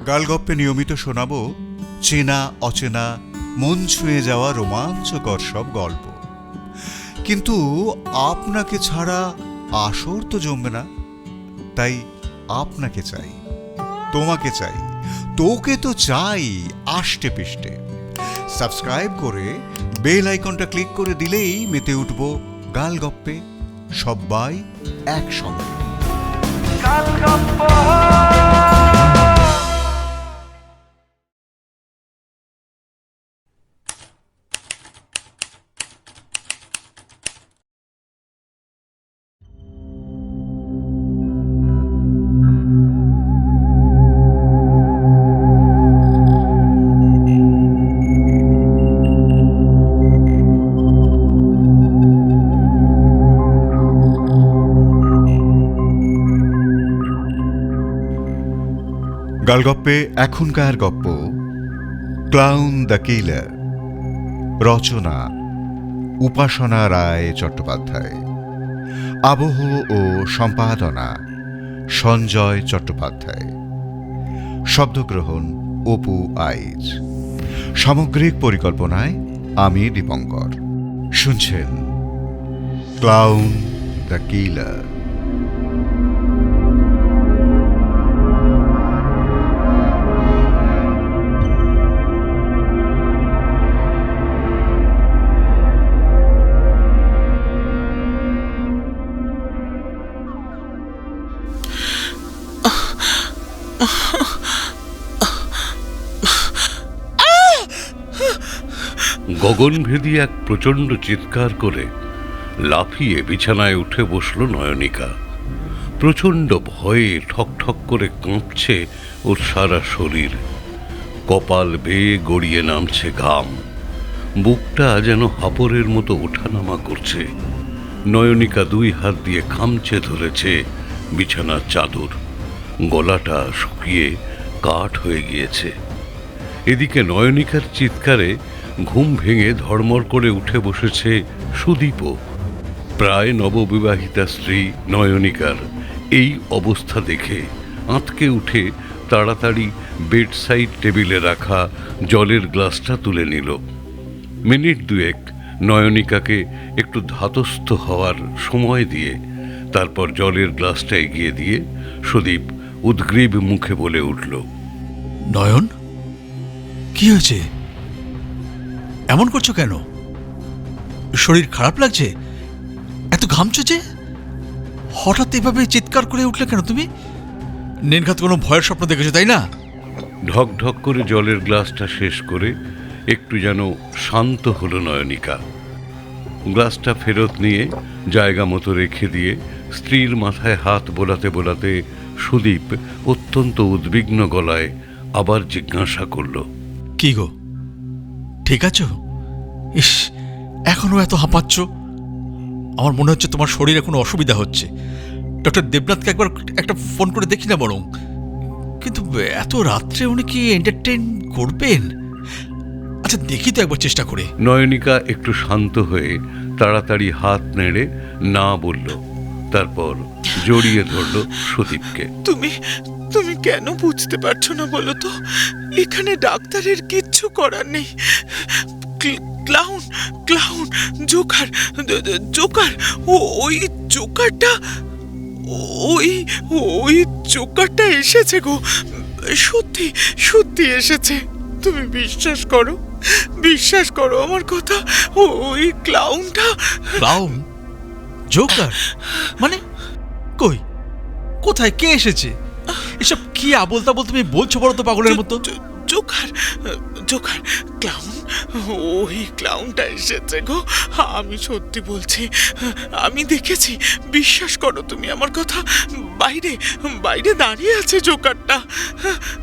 গালগপ্পে নিয়মিত শোনাবো চেনা অচেনা মন ছুঁয়ে যাওয়া রোমাঞ্চকর সব গল্প। কিন্তু আপনাকে ছাড়া আসর তো জমবে না, তাই আপনাকে চাই, তোমাকে চাই, তোকে তো চাই আষ্টে পিষ্টে। সাবস্ক্রাইব করে বেল আইকনটা ক্লিক করে দিলেই মেতে উঠবো গালগপ্পে, সবাই একসঙ্গে। গালগপ্পে এখনকার গপ্প ক্লাউন দ্য কিলার। রচনা উপাসনা রায় চট্টোপাধ্যায়। আবহ ও সম্পাদনা সঞ্জয় চট্টোপাধ্যায়। শব্দগ্রহণ অপু আইচ। সামগ্রিক পরিকল্পনায় আমি দীপঙ্কর। শুনছেন ক্লাউন দ্য কিলার। গগনভেদী এক প্রচণ্ড চিৎকার করে লাফিয়ে বিছানায় উঠে বসল নয়নিকা। প্রচণ্ড ভয়ে ঠকঠক করে কাঁপছে ওর সারা শরীর। কপাল বেয়ে গড়িয়ে নামছে ঘাম। বুকটা যেন হাপরের মতো ওঠানামা করছে। নয়নিকা দুই হাত দিয়ে খামচে ধরেছে বিছানার চাদর। গলাটা শুকিয়ে কাঠ হয়ে গিয়েছে। এদিকে নয়নিকার চিৎকারে ঘুম ভেঙে ধড়মড় করে উঠে বসেছে সুদীপও। প্রায় নববিবাহিতা স্ত্রী নয়নিকার এই অবস্থা দেখে আঁতকে উঠে তাড়াতাড়ি বেডসাইড টেবিলে রাখা জলের গ্লাসটা তুলে নিল। মিনিট দুয়েক নয়নিকাকে একটু ধাতস্থ হওয়ার সময় দিয়ে তারপর জলের গ্লাসটা এগিয়ে দিয়ে সুদীপ উদ্গ্রীব মুখে বলে উঠল, নয়ন, কি হয়েছে? এমন করছো কেন? শরীর খারাপ লাগছে? এত ঘামছো যে? হঠাৎ এভাবে চিৎকার করে উঠলে কেন তুমি? নির্ঘাত কোনো ভয়ের স্বপ্ন দেখেছো, তাই না? ঢক ঢক করে জলের গ্লাসটা শেষ করে একটু যেন শান্ত হলো নয়নিকা। গ্লাসটা ফেরত নিয়ে জায়গা মতো রেখে দিয়ে স্ত্রীর মাথায় হাত বোলাতে বোলাতে সুদীপ অত্যন্ত উদ্বিগ্ন গলায় আবার জিজ্ঞাসা করল, কি গো, ঠিক আছো? ইস, এখনো এত হাঁপাচ্ছ। আমার মনে হচ্ছে তোমার শরীরে কোনো অসুবিধা হচ্ছে। ডক্টর দেবনাথকে একবার একটা ফোন করে দেখি না বরং। কিন্তু এত রাত্রে উনি কি এন্টারটেইন করবেন? আচ্ছা, দেখি তো একবার চেষ্টা করে। নয়নিকা একটু শান্ত হয়ে তাড়াতাড়ি হাত নেড়ে না বলল, তারপর জড়িয়ে ধরল সুদীপকে। তুমি কেন বুঝতে পারছো না বলো তো? এখানে ডাক্তারের কিচ্ছু করার নেই। ক্লাউন ক্লাউন জোকার জোকার ওই জোকারটা ওই জোকারটা এসেছে গো। সত্যি সত্যি এসেছে। তুমি বিশ্বাস করো আমার কথা। ওই ক্লাউনটা। ক্লাউন? জোকার? মানে কই, কোথায়, কে এসেছে? এসব কি আবল তাবল তুমি বলছো বলো তো পাগলের মতো? জোকার জোকার ক্লাউন, ওই ক্লাউনটা এসেছে গো। আমি সত্যি বলছি, আমি দেখেছি। বিশ্বাস করো তুমি আমার কথা। বাইরে দাঁড়িয়ে আছে জোকারটা।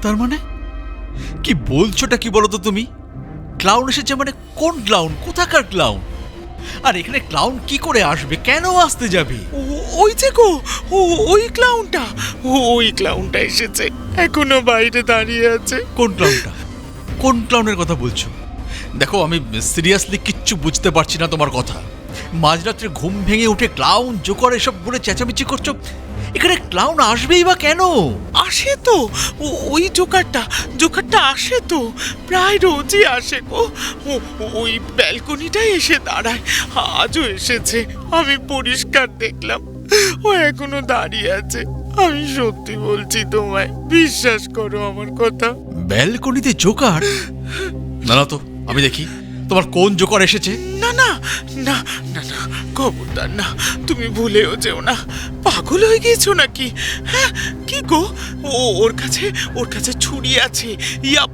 তার মানে কি বলছোটা কি বলো তো তুমি? ক্লাউন এসেছে মানে কোন ক্লাউন? কোথাকার ক্লাউন? আর এখানে ক্লাউন কি করে আসবে? কেন আসতে যাবে? ওই যে গো, ওই ক্লাউনটা এসেছে, এখনো বাইরে দাঁড়িয়ে আছে। কোন ক্লাউনটা? কোন ক্লাউনের কথা বলছো? দেখো, আমি সিরিয়াসলি কিচ্ছু বুঝতে পারছি না তোমার কথা। মাঝরাত্রে ঘুম ভেঙে উঠে ক্লাউন জোকার এসব বলে চেঁচামেচি করছো। এখানে ক্লাউন আসবেই বা কেন? আসে তো, ওই জোকারটা আসে তো, প্রায় রোজই আসে গো। ওই ব্যালকনিটাই এসে দাঁড়ায়, আজও এসেছে, আমি পরিষ্কার দেখলাম। ও এখনো দাঁড়িয়ে আছে। আমি সত্যি বলছি তোমায়, বিশ্বাস করো আমার কথা। ব্যালকনিতে জোকার? না না তো, আমি দেখি তোমার কোন জোকার এসেছে। না না না না না, খবরদার না, তুমি ভুলেও যেও না। পাগল হয়ে গিয়েছো নাকি? হ্যাঁ, কি গো, ওর কাছে ছুরি আছে, ইয়া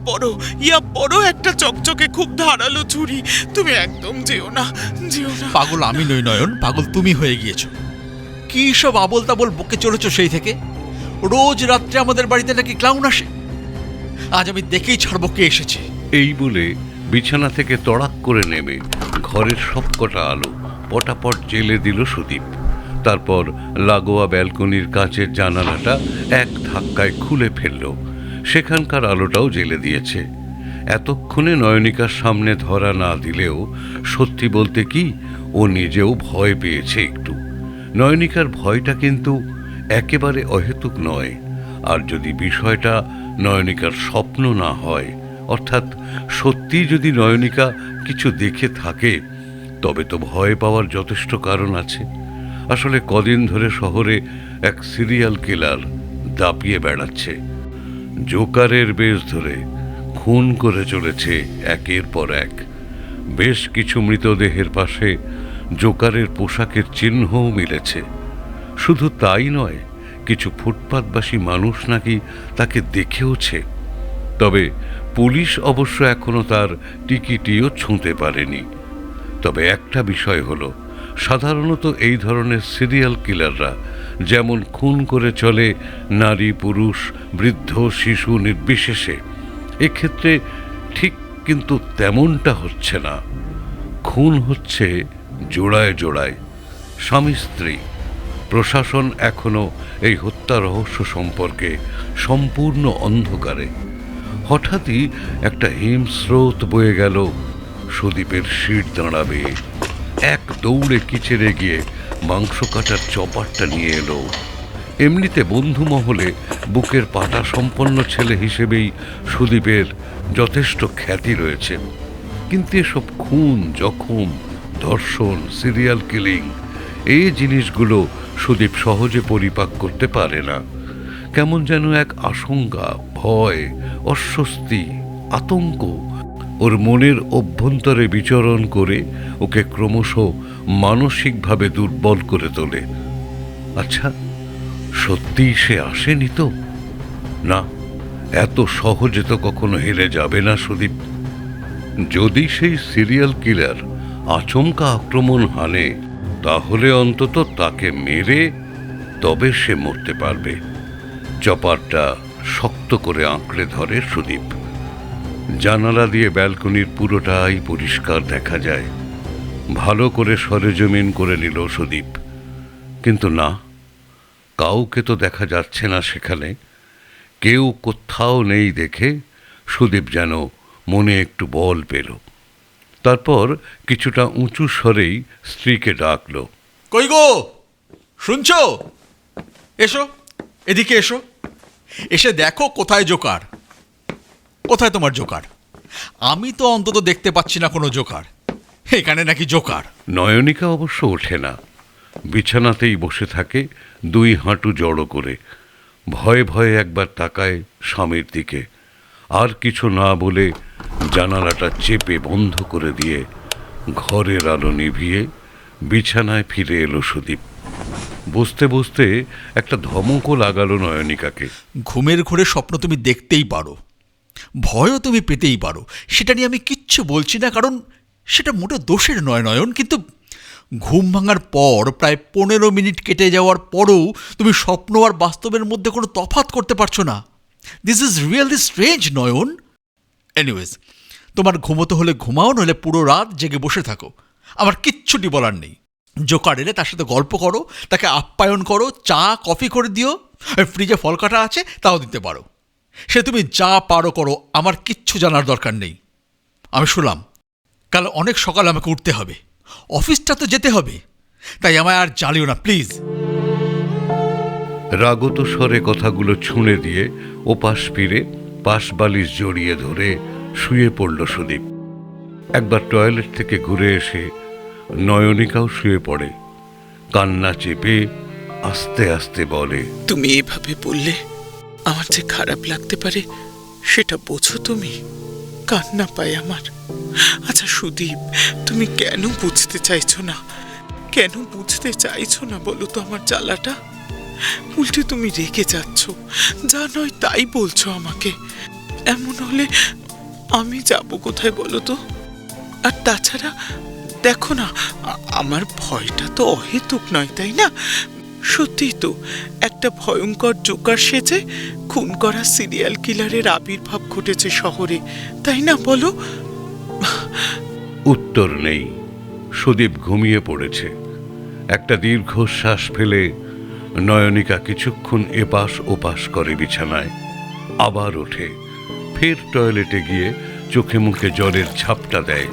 বড় একটা চকচকে খুব ধারালো ছুরি। তুমি একদম যেও না। পাগল আমি নই নয়ন, পাগল তুমি হয়ে গিয়েছো। কি সব আবোল তাবোল বকে চলেছ সেই থেকে। রোজ রাত্রে আমাদের বাড়িতে নাকি ক্লাউন আসে। আজ আমি দেখেই ছাড়বো কে এসেছে। এই বলে বিছানা থেকে তড়াক করে নেমে ঘরের সবকটা আলো পটাপট জ্বেলে দিল সুদীপ। তারপর লাগোয়া ব্যালকনির কাচের জানালাটা এক ধাক্কায় খুলে ফেলল, সেখানকার আলোটাও জ্বেলে দিয়েছে। এতক্ষণে নয়নিকার সামনে ধরা না দিলেও সত্যি বলতে কি, ও নিজেও ভয় পেয়েছে একটু। নয়নিকার ভয়টা কিন্তু একেবারে অহেতুক নয়। আর যদি বিষয়টা নয়নিকার স্বপ্ন না হয়, অর্থাৎ সত্যি যদি নয়নিকা কিছু দেখে থাকে, তবে তো ভয় পাওয়ার যথেষ্ট কারণ আছে। আসলে কদিন ধরে শহরে এক সিরিয়াল কিলার দাপিয়ে বেড়াচ্ছে। জোকারের বেশ ধরে খুন করে চলেছে একের পর এক। বেশ কিছু মৃতদেহের পাশে জোকারের পোশাকের চিহ্নও মিলেছে। শুধু তাই নয়, কিছু ফুটপাতবাসী মানুষ নাকি তাকে দেখেওছে। তবে পুলিশ অবশ্য এখনো তার টিকিটিও ছুঁতে পারেনি। তবে একটা বিষয় হলো, সাধারণত এই ধরনের সিরিয়াল কিলাররা যেমন খুন করে চলে নারী পুরুষ বৃদ্ধ শিশু নির্বিশেষে, এক্ষেত্রে ঠিক কিন্তু তেমনটা হচ্ছে না। খুন হচ্ছে জোড়ায় জোড়ায়, স্বামী স্ত্রী। প্রশাসন এখনো এই হত্যা রহস্য সম্পর্কে সম্পূর্ণ অন্ধকারে। হঠাৎই একটা হিমস্রোত বয়ে গেল সুদীপের শির দাঁড়াবে। এক দৌড়ে কিচেরে গিয়ে মাংস কাটার চপারটা নিয়ে এলো। এমনিতে বন্ধু মহলে বুকের পাটা সম্পন্ন ছেলে হিসেবেই সুদীপের যথেষ্ট খ্যাতি রয়েছে। কিন্তু এসব খুন জখম ধর্ষণ সিরিয়াল কিলিং, এই জিনিসগুলো সুদীপ সহজে পরিপাক করতে পারে না। কেমন যেন এক আশঙ্কা, ভয়, অস্বস্তি, আতঙ্ক ওর মনের অভ্যন্তরে বিচরণ করে ওকে ক্রমশ মানসিকভাবে দুর্বল করে তোলে। আচ্ছা, সত্যিই সে আসেনি তো? না, এত সহজে তো কখনো হেরে যাবে না সুদীপ। যদি সেই সিরিয়াল কিলার আচমকা আক্রমণ হানে, তাহলে অন্তত তাকে মেরে তবে সে মরতে পারবে। চপারটা শক্ত করে আঁকড়ে ধরে সুদীপ। জানালা দিয়ে ব্যালকনির পুরোটাই পরিষ্কার দেখা যায়। ভালো করে সরেজমিন করে নিল সুদীপ, কিন্তু না, কাউকে তো দেখা যাচ্ছে না সেখানে। কেউ কোথাও নেই দেখে সুদীপ যেন মনে একটু বল পেল। তারপর কিছুটা উঁচু স্বরেই স্ত্রীকে ডাকল। কই গো, শুনছো? এসো, এদিকে এসো। এসে দেখো কোথায় জোকার। কোথায় তোমার জোকার? আমি তো অন্তত দেখতে পাচ্ছি না কোনো জোকার। এখানে নাকি জোকার। নয়নিকা অবশ্য ওঠে না, বিছানাতেই বসে থাকে দুই হাঁটু জড়ো করে। ভয়ে ভয়ে একবার তাকায় স্বামীর দিকে, আর কিছু না বলে জানালাটা চেপে বন্ধ করে দিয়ে ঘরের আলো নিভিয়ে বিছানায় ফিরে এলো সুদীপ। বসতে বসতে একটা ধমকও লাগালো নয়নিকাকে। ঘুমের ঘোরে স্বপ্ন তুমি দেখতেই পারো, ভয়ও তুমি পেতেই পারো, সেটা নিয়ে আমি কিচ্ছু বলছি না, কারণ সেটা মোটে দোষের নয় নয়ন। কিন্তু ঘুম ভাঙার পর প্রায় 15 মিনিট কেটে যাওয়ার পরও তুমি স্বপ্ন আর বাস্তবের মধ্যে কোনো তফাৎ করতে পারছো না। This is really strange Nayan. Anyways, তোমার ঘুমোতে হলে ঘুমাও, নইলে পুরো রাত জেগে বসে থাকো, আমার কিচ্ছুটি বলার নেই। জোকার এলে তার সাথে গল্প করো, তাকে আপ্যায়ন করো, চা কফি করে দিও, ফ্রিজে ফল কাটা আছে তাও দিতে পারো। সে তুমি যা পারো করো, আমার কিচ্ছু জানার দরকার নেই। আমি শুনলাম কাল অনেক সকালে আমাকে উঠতে হবে, অফিসটা তো যেতে হবে, তাই আমায় আর জ্বালিও না প্লিজ। রাগত স্বরে কথাগুলো ছুঁড়ে দিয়ে ওপাশ ফিরে পাশ বালিশ জড়িয়ে ধরে শুয়ে পড়ল সুদীপ। একবার টয়লেট থেকে ঘুরে এসে নয়নিকাও শুয়ে পড়ে। কান্না চেপে আস্তে আস্তে বলে, তুমি এভাবে বললে আমার যে খারাপ লাগতে পারে সেটা বোঝো তুমি? কান্না পায় আমার। আচ্ছা সুদীপ, তুমি কেন বুঝতে চাইছো না? কেন বুঝতে চাইছো না বলো তো আমার জ্বালাটা? উল্টে তুমি রেগে যাচ্ছ, যা নয় তাই বলছো আমাকে। এমন হলে আমি যাব কোথায় বলো তো? আর তাছাড়া দেখো না, আমার ভয়টা তো অহেতুক নয়, তাই না? সত্যি তো, একটা ভয়ঙ্কর জোকার সেজে খুন করা সিরিয়াল কিলারের আবির্ভাব ঘটেছে শহরে, তাই না বলো? উত্তর নেই। সুদীপ ঘুমিয়ে পড়েছে। একটা দীর্ঘশ্বাস ফেলে নয়নিকা কিছুক্ষণ এপাশ ওপাশ করে বিছানায়, আবার ওঠে, ফের টয়লেটে গিয়ে চোখে মুখে জলের ঝাপটা দেয়,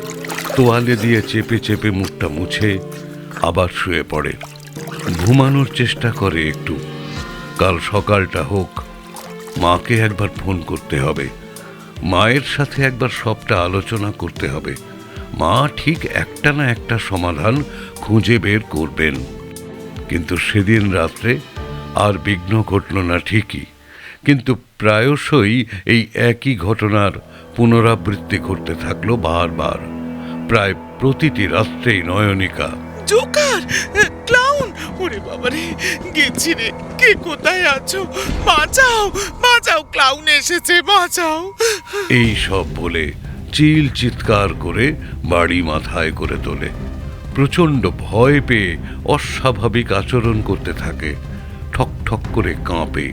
তোয়ালে দিয়ে চেপে চেপে মুখটা মুছে আবার শুয়ে পড়ে। ঘুমানোর চেষ্টা করে একটু। কাল সকালটা হোক, মাকে একবার ফোন করতে হবে, মায়ের সাথে একবার সবটা আলোচনা করতে হবে। মা ঠিক একটা না একটা সমাধান খুঁজে বের করবেন। কিন্তু সেদিন রাত্রে আর বিঘ্ন ঘটল না ঠিকই, কিন্তু প্রায়শই এই একই ঘটনার পুনরাবৃত্তি ঘটতে থাকলো বারবার। প্রায় প্রতিটি রাত্রেই নয়নিকা, জোকার, ক্লাউন, ওরে বাবারে, গেছি রে, কে কোথায় আছো? বাঁচাও, বাঁচাও, ক্লাউন এসেছে, বাঁচাও। এই সব বলে চিল চিৎকার করে বাড়ি মাথায় করে তোলে। প্রচণ্ড ভয় পেয়ে অস্বাভাবিক আচরণ করতে থাকে, ঠক ঠক করে কাঁপে।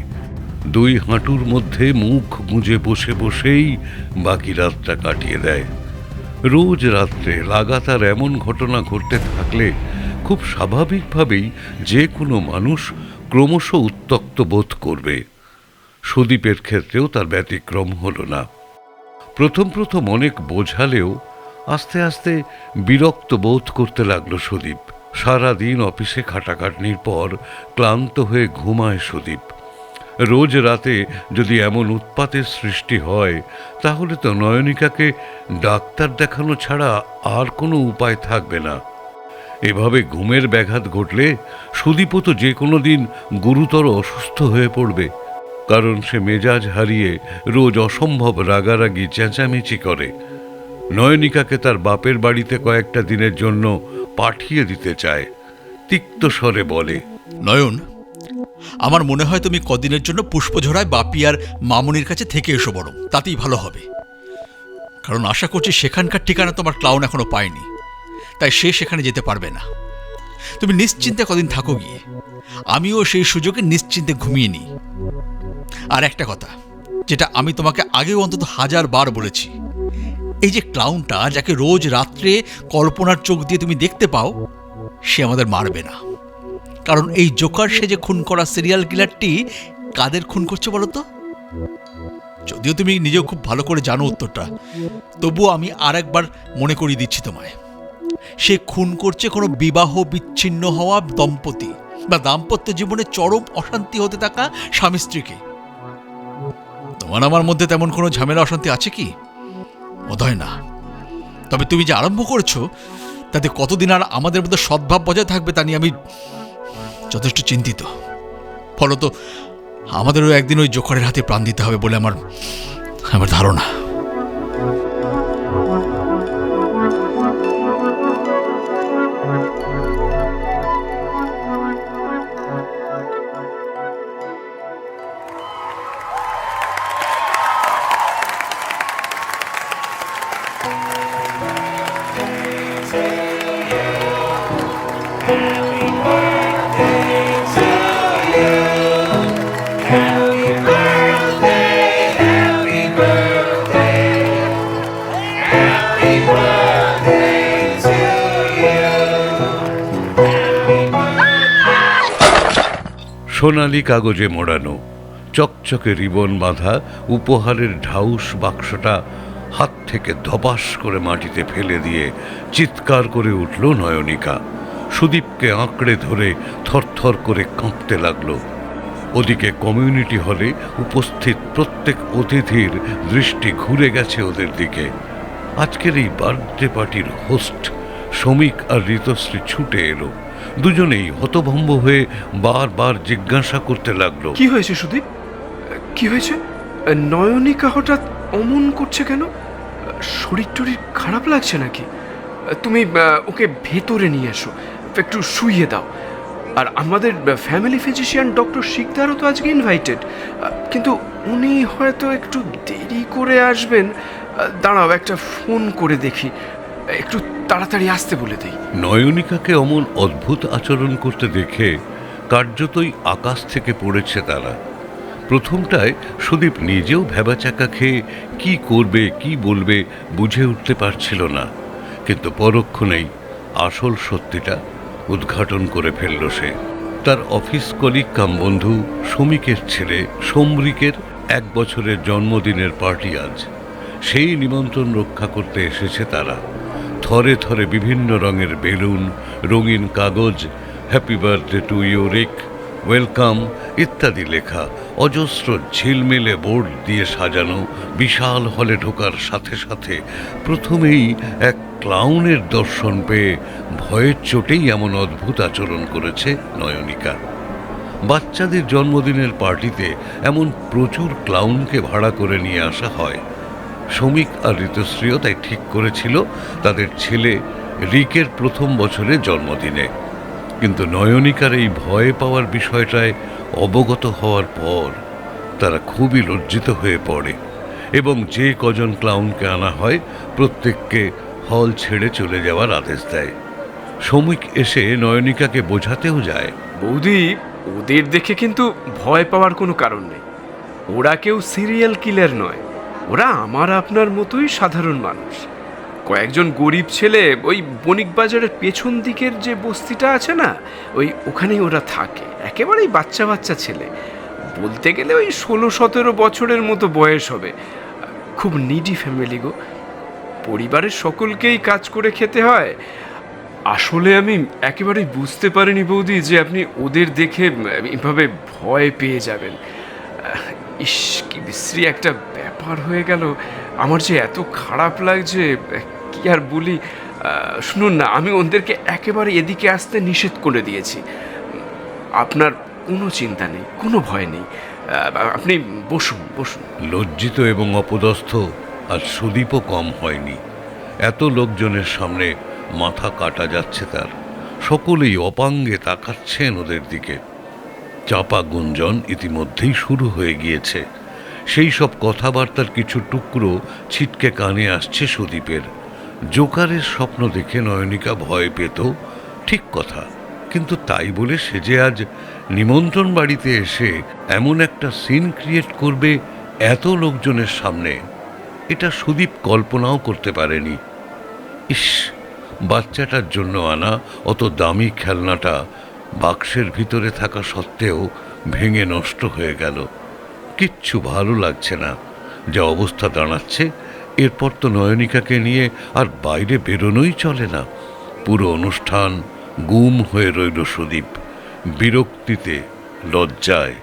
দুই হাঁটুর মধ্যে মুখ গুঁজে বসে বসেই বাকি রাতটা কাটিয়ে দেয়। রোজ রাত্রে লাগাতার এমন ঘটনা ঘটতে থাকলে খুব স্বাভাবিকভাবেই যে কোনো মানুষ ক্রমশ উত্ত্যক্ত বোধ করবে। সুদীপের ক্ষেত্রেও তার ব্যতিক্রম হলো না। প্রথম প্রথম অনেক বোঝালেও আস্তে আস্তে বিরক্ত বোধ করতে লাগলো সুদীপ। সারাদিন অফিসে খাটাখাটনির পর ক্লান্ত হয়ে ঘুমায় সুদীপ। রোজ রাতে যদি এমন উৎপাতের সৃষ্টি হয়, তাহলে তো নয়নিকাকে ডাক্তার দেখানো ছাড়া আর কোনো উপায় থাকবে না। এভাবে ঘুমের ব্যাঘাত ঘটলে সুদীপও তো যে কোনো দিন গুরুতর অসুস্থ হয়ে পড়বে, কারণ সে মেজাজ হারিয়ে রোজ অসম্ভব রাগারাগি চেঁচামেচি করে। নয়নিকাকে তার বাপের বাড়িতে কয়েকটা দিনের জন্য পাঠিয়ে দিতে চায়। তিক্ত স্বরে বলে, নয়ন, আমার মনে হয় তুমি কদিনের জন্য পুষ্পঝোড়ায় বাপি আর মামুনির কাছে থেকে এসো, বরং তাতেই ভালো হবে। কারণ আশা করছি সেখানকার ঠিকানা তোমার ক্লাউন এখনো পায়নি, তাই সে সেখানে যেতে পারবে না। তুমি নিশ্চিন্তে কদিন থাকো গিয়ে, আমিও সেই সুযোগে নিশ্চিন্তে ঘুমিয়ে নিই। আর একটা কথা, যেটা আমি তোমাকে আগেও অন্তত 1000 বার বলেছি, এই যে ক্লাউনটা, যাকে রোজ রাত্রে কল্পনার চোখ দিয়ে তুমি দেখতে পাও, সে আমাদের মারবে না। কারণ এই জোকার সে যে খুন করা সিরিয়াল কিলারটি কাদের খুন করছে বলো তো? যদিও তুমি নিজেও খুব ভালো করে জানো উত্তরটা, তবুও আমি আর একবার মনে করিয়ে দিচ্ছি তোমায়। সে খুন করছে কোনো বিবাহ বিচ্ছিন্ন হওয়া দম্পতি বা দাম্পত্য জীবনে চরম অশান্তি হতে থাকা স্বামী স্ত্রীকে। তোমার আমার মধ্যে তেমন কোনো ঝামেলা অশান্তি আছে কি? বোধহয় না। তবে তুমি যে আরম্ভ করেছো, তাতে কতদিন আর আমাদের মধ্যে সদ্ভাব বজায় থাকবে তা নিয়ে আমি যথেষ্ট চিন্তিত। ফলত আমাদেরও একদিন ওই জোকারের হাতে প্রাণ দিতে হবে বলে আমার ধারণা। সোনালি কাগজে মোড়ানো চকচকে রিবন বাঁধা উপহারের ঢাউস বাক্সটা হাত থেকে ধপাস করে মাটিতে ফেলে দিয়ে চিৎকার করে উঠল নয়নিকা। সুদীপকে আঁকড়ে ধরে থরথর করে কাঁপতে লাগলো। ওদিকে কমিউনিটি হলে উপস্থিত প্রত্যেক অতিথির দৃষ্টি ঘুরে গেছে ওদের দিকে। আজকের এই বার্থডে পার্টির হোস্ট শ্রমিক আর ঋতশ্রী ছুটে এলো। দুজনেই হতভম্ব হয়ে বারবার জিজ্ঞাসা করতে লাগলো, কি হয়েছে সুদীপ? কি হয়েছে? নয়নিকা হঠাৎ অমন করছে কেন? শরীর টরীর খারাপ লাগছে নাকি? তুমি ওকে ভেতরে নিয়ে এসো, একটু শুইয়ে দাও। আর আমাদের ফ্যামিলি ফিজিশিয়ান ডক্টর শিকদারও তো আজকে ইনভাইটেড, কিন্তু উনি হয়তো একটু দেরি করে আসবেন। দাঁড়াও, একটা ফোন করে দেখি, একটু তাড়াতাড়ি আসতে বলে দেই। নয়নিকাকে অমন অদ্ভুত আচরণ করতে দেখে কার্যতই আকাশ থেকে পড়েছে তারা। প্রথমটায় সুদীপ নিজেও ভ্যাবাচাকা খেয়ে কি করবে কি বলবে বুঝে উঠতে পারছিল না, কিন্তু পরক্ষণেই আসল সত্যিটা উদ্ঘাটন করে ফেলল সে। তার অফিস কলিগ কাম বন্ধু শ্রমিকের ছেলে সমরিকের 1 বছরের জন্মদিনের পার্টি আজ। সেই নিমন্ত্রণ রক্ষা করতে এসেছে তারা। থরে থরে বিভিন্ন রঙের বেলুন, রঙিন কাগজ, happy birthday to you Rick, welcome ইত্যাদি লেখা অজস্র ঝিলমেলে বোর্ড দিয়ে সাজানো বিশাল হলে ঢোকার সাথে সাথে প্রথমেই এক ক্লাউনের দর্শন পেয়ে ভয়ের চোটেই এমন অদ্ভুত আচরণ করেছে নয়নিকা। বাচ্চাদের জন্মদিনের পার্টিতে এমন প্রচুর ক্লাউনকে ভাড়া করে নিয়ে আসা হয়। শ্রমিক আর ঋতুশ্রীও তাই ঠিক করেছিল তাদের ছেলে রিকের 1ম বছরের জন্মদিনে। কিন্তু নয়নিকার এই ভয় পাওয়ার বিষয়টায় অবগত হওয়ার পর তারা খুবই লজ্জিত হয়ে পড়ে এবং যে কজন ক্লাউনকে আনা হয় প্রত্যেককে হল ছেড়ে চলে যাওয়ার আদেশ দেয়। শ্রমিক এসে নয়নিকাকে বোঝাতেও যায়, বৌদি, ওদের দেখে কিন্তু ভয় পাওয়ার কোনো কারণ নেই। ওরা কেউ সিরিয়াল কিলার নয়, ওরা আমার আপনার মতোই সাধারণ মানুষ। কয়েকজন গরিব ছেলে ওই বণিক বাজারের পেছন দিকের যে বস্তিটা আছে না, ওখানেই ওরা থাকে। একেবারেই বাচ্চা বাচ্চা ছেলে, বলতে গেলে ওই 16-17 বছরের মতো বয়স হবে। খুব নিডি ফ্যামিলি গো। পরিবারের সকলকেই কাজ করে খেতে হয়। আসলে আমি একেবারেই বুঝতে পারিনি বৌদি যে আপনি ওদের দেখে এভাবে ভয় পেয়ে যাবেন। ইস, কি বিশ্রী একটা ব্যাপার হয়ে গেল। আমার যে এত খারাপ লাগছে কি আর বলি। শুনুন না, আমি ওদেরকে একেবারে এদিকে আসতে নিষেধ করে দিয়েছি। আপনার কোনো চিন্তা নেই, কোনো ভয় নেই। আপনি বসুন বসুন। লজ্জিত এবং অপদস্থ আর সুদীপও কম হয়নি। এত লোকজনের সামনে মাথা কাটা যাচ্ছে তার। সকলেই অপাঙ্গে তাকাচ্ছেন ওদের দিকে। চাপা গুঞ্জন ইতিমধ্যেই শুরু হয়ে গিয়েছে। সেই সব কথাবার্তার কিছু টুকরো ছিটকে কানে আসছে সুদীপের। জোকারের স্বপ্ন দেখে নয়নিকা ভয় পেত, ঠিক কথা, কিন্তু তাই বলে সে যে আজ নিমন্ত্রণ বাড়িতে এসে এমন একটা সিন ক্রিয়েট করবে এত লোকজনের সামনে, এটা সুদীপ কল্পনাও করতে পারেনি। ইস, বাচ্চাটার জন্য আনা অত দামি খেলনাটা বাক্সের ভিতরে থাকা সত্ত্বেও ভেঙে নষ্ট হয়ে গেল। কিচ্ছু ভালো লাগছে না যা অবস্থা দাঁড়াচ্ছে। এরপর তো নয়নিকাকে নিয়ে আর বাইরে বেরোনোই চলে না। পুরো অনুষ্ঠান গুম হয়ে রইল সুদীপ। বিরক্তিতে, লজ্জায়,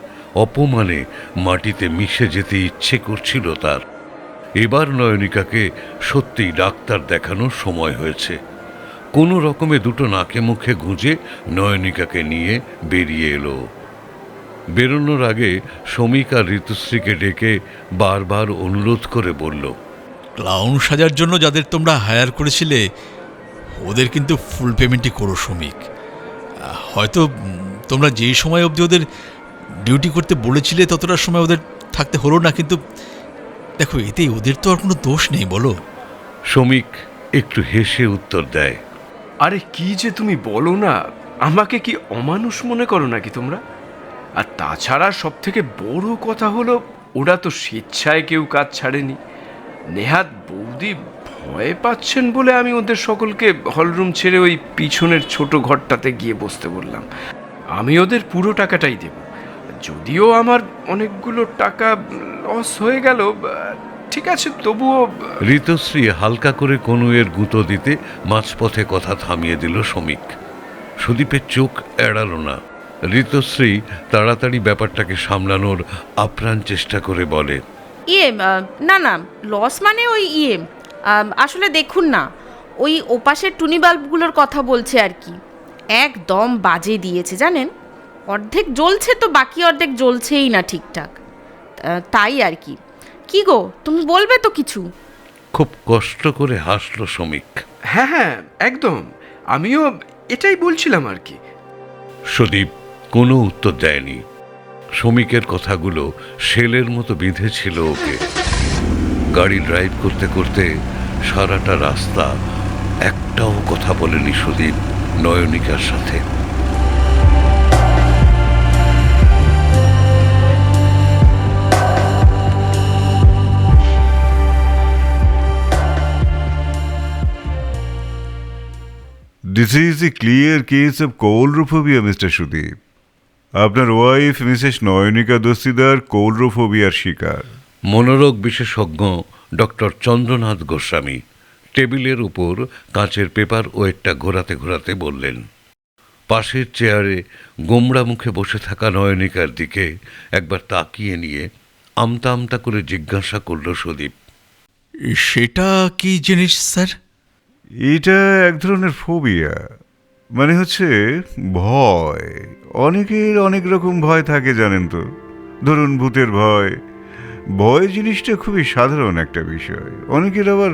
অপমানে মাটিতে মিশে যেতে ইচ্ছে করছিল তার। এবার নয়নিকাকে সত্যিই ডাক্তার দেখানোর সময় হয়েছে। কোনো রকমে দুটো নাকে মুখে গুঁজে নয়নিকাকে নিয়ে বেরিয়ে এলো। বেরোনোর আগে শ্রমিক আর ঋতুশ্রীকে ডেকে বারবার অনুরোধ করে বলল, ক্লাউন সাজার জন্য যাদের তোমরা হায়ার করেছিলে ওদের কিন্তু ফুল পেমেন্টই করো শ্রমিক। হয়তো তোমরা যেই সময় অবধি ওদের ডিউটি করতে বলেছিলে ততটা সময় ওদের থাকতে হলো না, কিন্তু দেখো এতে ওদের তো আর কোনো দোষ নেই, বলো। শ্রমিক একটু হেসে উত্তর দেয়, আরে কি যে তুমি বলো না, আমাকে কি অমানুষ মনে করো নাকি তোমরা? আর তাছাড়া সব থেকে বড় কথা হলো ওরা তো স্বেচ্ছায় কেউ কাজ ছাড়েনি। নেহাত বৌদি ভয় পাচ্ছেন বলে আমি ওদের সকলকে হলরুম ছেড়ে ওই পিছনের ছোট ঘরটাতে গিয়ে বসতে বললাম। আমি ওদের পুরো টাকাটাই দেব, যদিও আমার অনেকগুলো টাকা লস হয়ে গেল, ঠিক আছে, তবুও। ঋতুশ্রী হালকা করে কনুয়ের গুঁতো দিতে মাঝপথে কথা থামিয়ে দিল শ্রমিক। সুদীপের চোখ এড়ালো না। ঋতুশ্রী তাড়াতাড়ি ব্যাপারটাকে সামলানোর আপ্রাণ চেষ্টা করে বলে, না না, লস মানে ওই আসলে দেখুন না, ওই ওপাশের টুনি বাল্বগুলোর কথা বলছে আর কি। একদম বাজে দিয়েছে জানেন, অর্ধেক জ্বলছে তো বাকি অর্ধেক জ্বলছেই না ঠিকঠাক। তাই আর কি। কি গো, তুমি বলবে তো কিছু? খুব কষ্ট করে হাসল শ্রমিক। হ্যাঁ হ্যাঁ, একদম, আমিও এটাই বলছিলাম আর কি। সুদীপ কোনো উত্তর দেয়নি। শ্রমিকের কথাগুলো শেলের মতো বিঁধেছিল ওকে। গাড়ি ড্রাইভ করতে করতে সারাটা রাস্তা একটাও কথা বলেনি সুদীপ নয়নিকার সাথে। This is a clear case of coulrophobia, Mr. Sudip. আপনার ওয়াইফ মিসেস নয়নিকা দস্তিদার কোলরোফোবিয়ার শিকার। মনোরোগ বিশেষজ্ঞ ডক্টর চন্দ্রনাথ গোস্বামী টেবিলের উপর কাঁচের পেপার ওয়েটটা ঘোরাতে ঘোরাতে বললেন। পাশের চেয়ারে গোমড়া মুখে বসে থাকা নয়নিকার দিকে একবার তাকিয়ে নিয়ে আমতা আমতা করে জিজ্ঞাসা করল সুদীপ, সেটা কি জিনিস স্যার? এটা এক ধরনের ফোবিয়া, মানে হচ্ছে ভয়। অনেকের অনেক রকম ভয় থাকে জানেন তো। ধরুন ভূতের ভয়। ভয় জিনিসটা খুবই সাধারণ একটা বিষয়। অনেকের আবার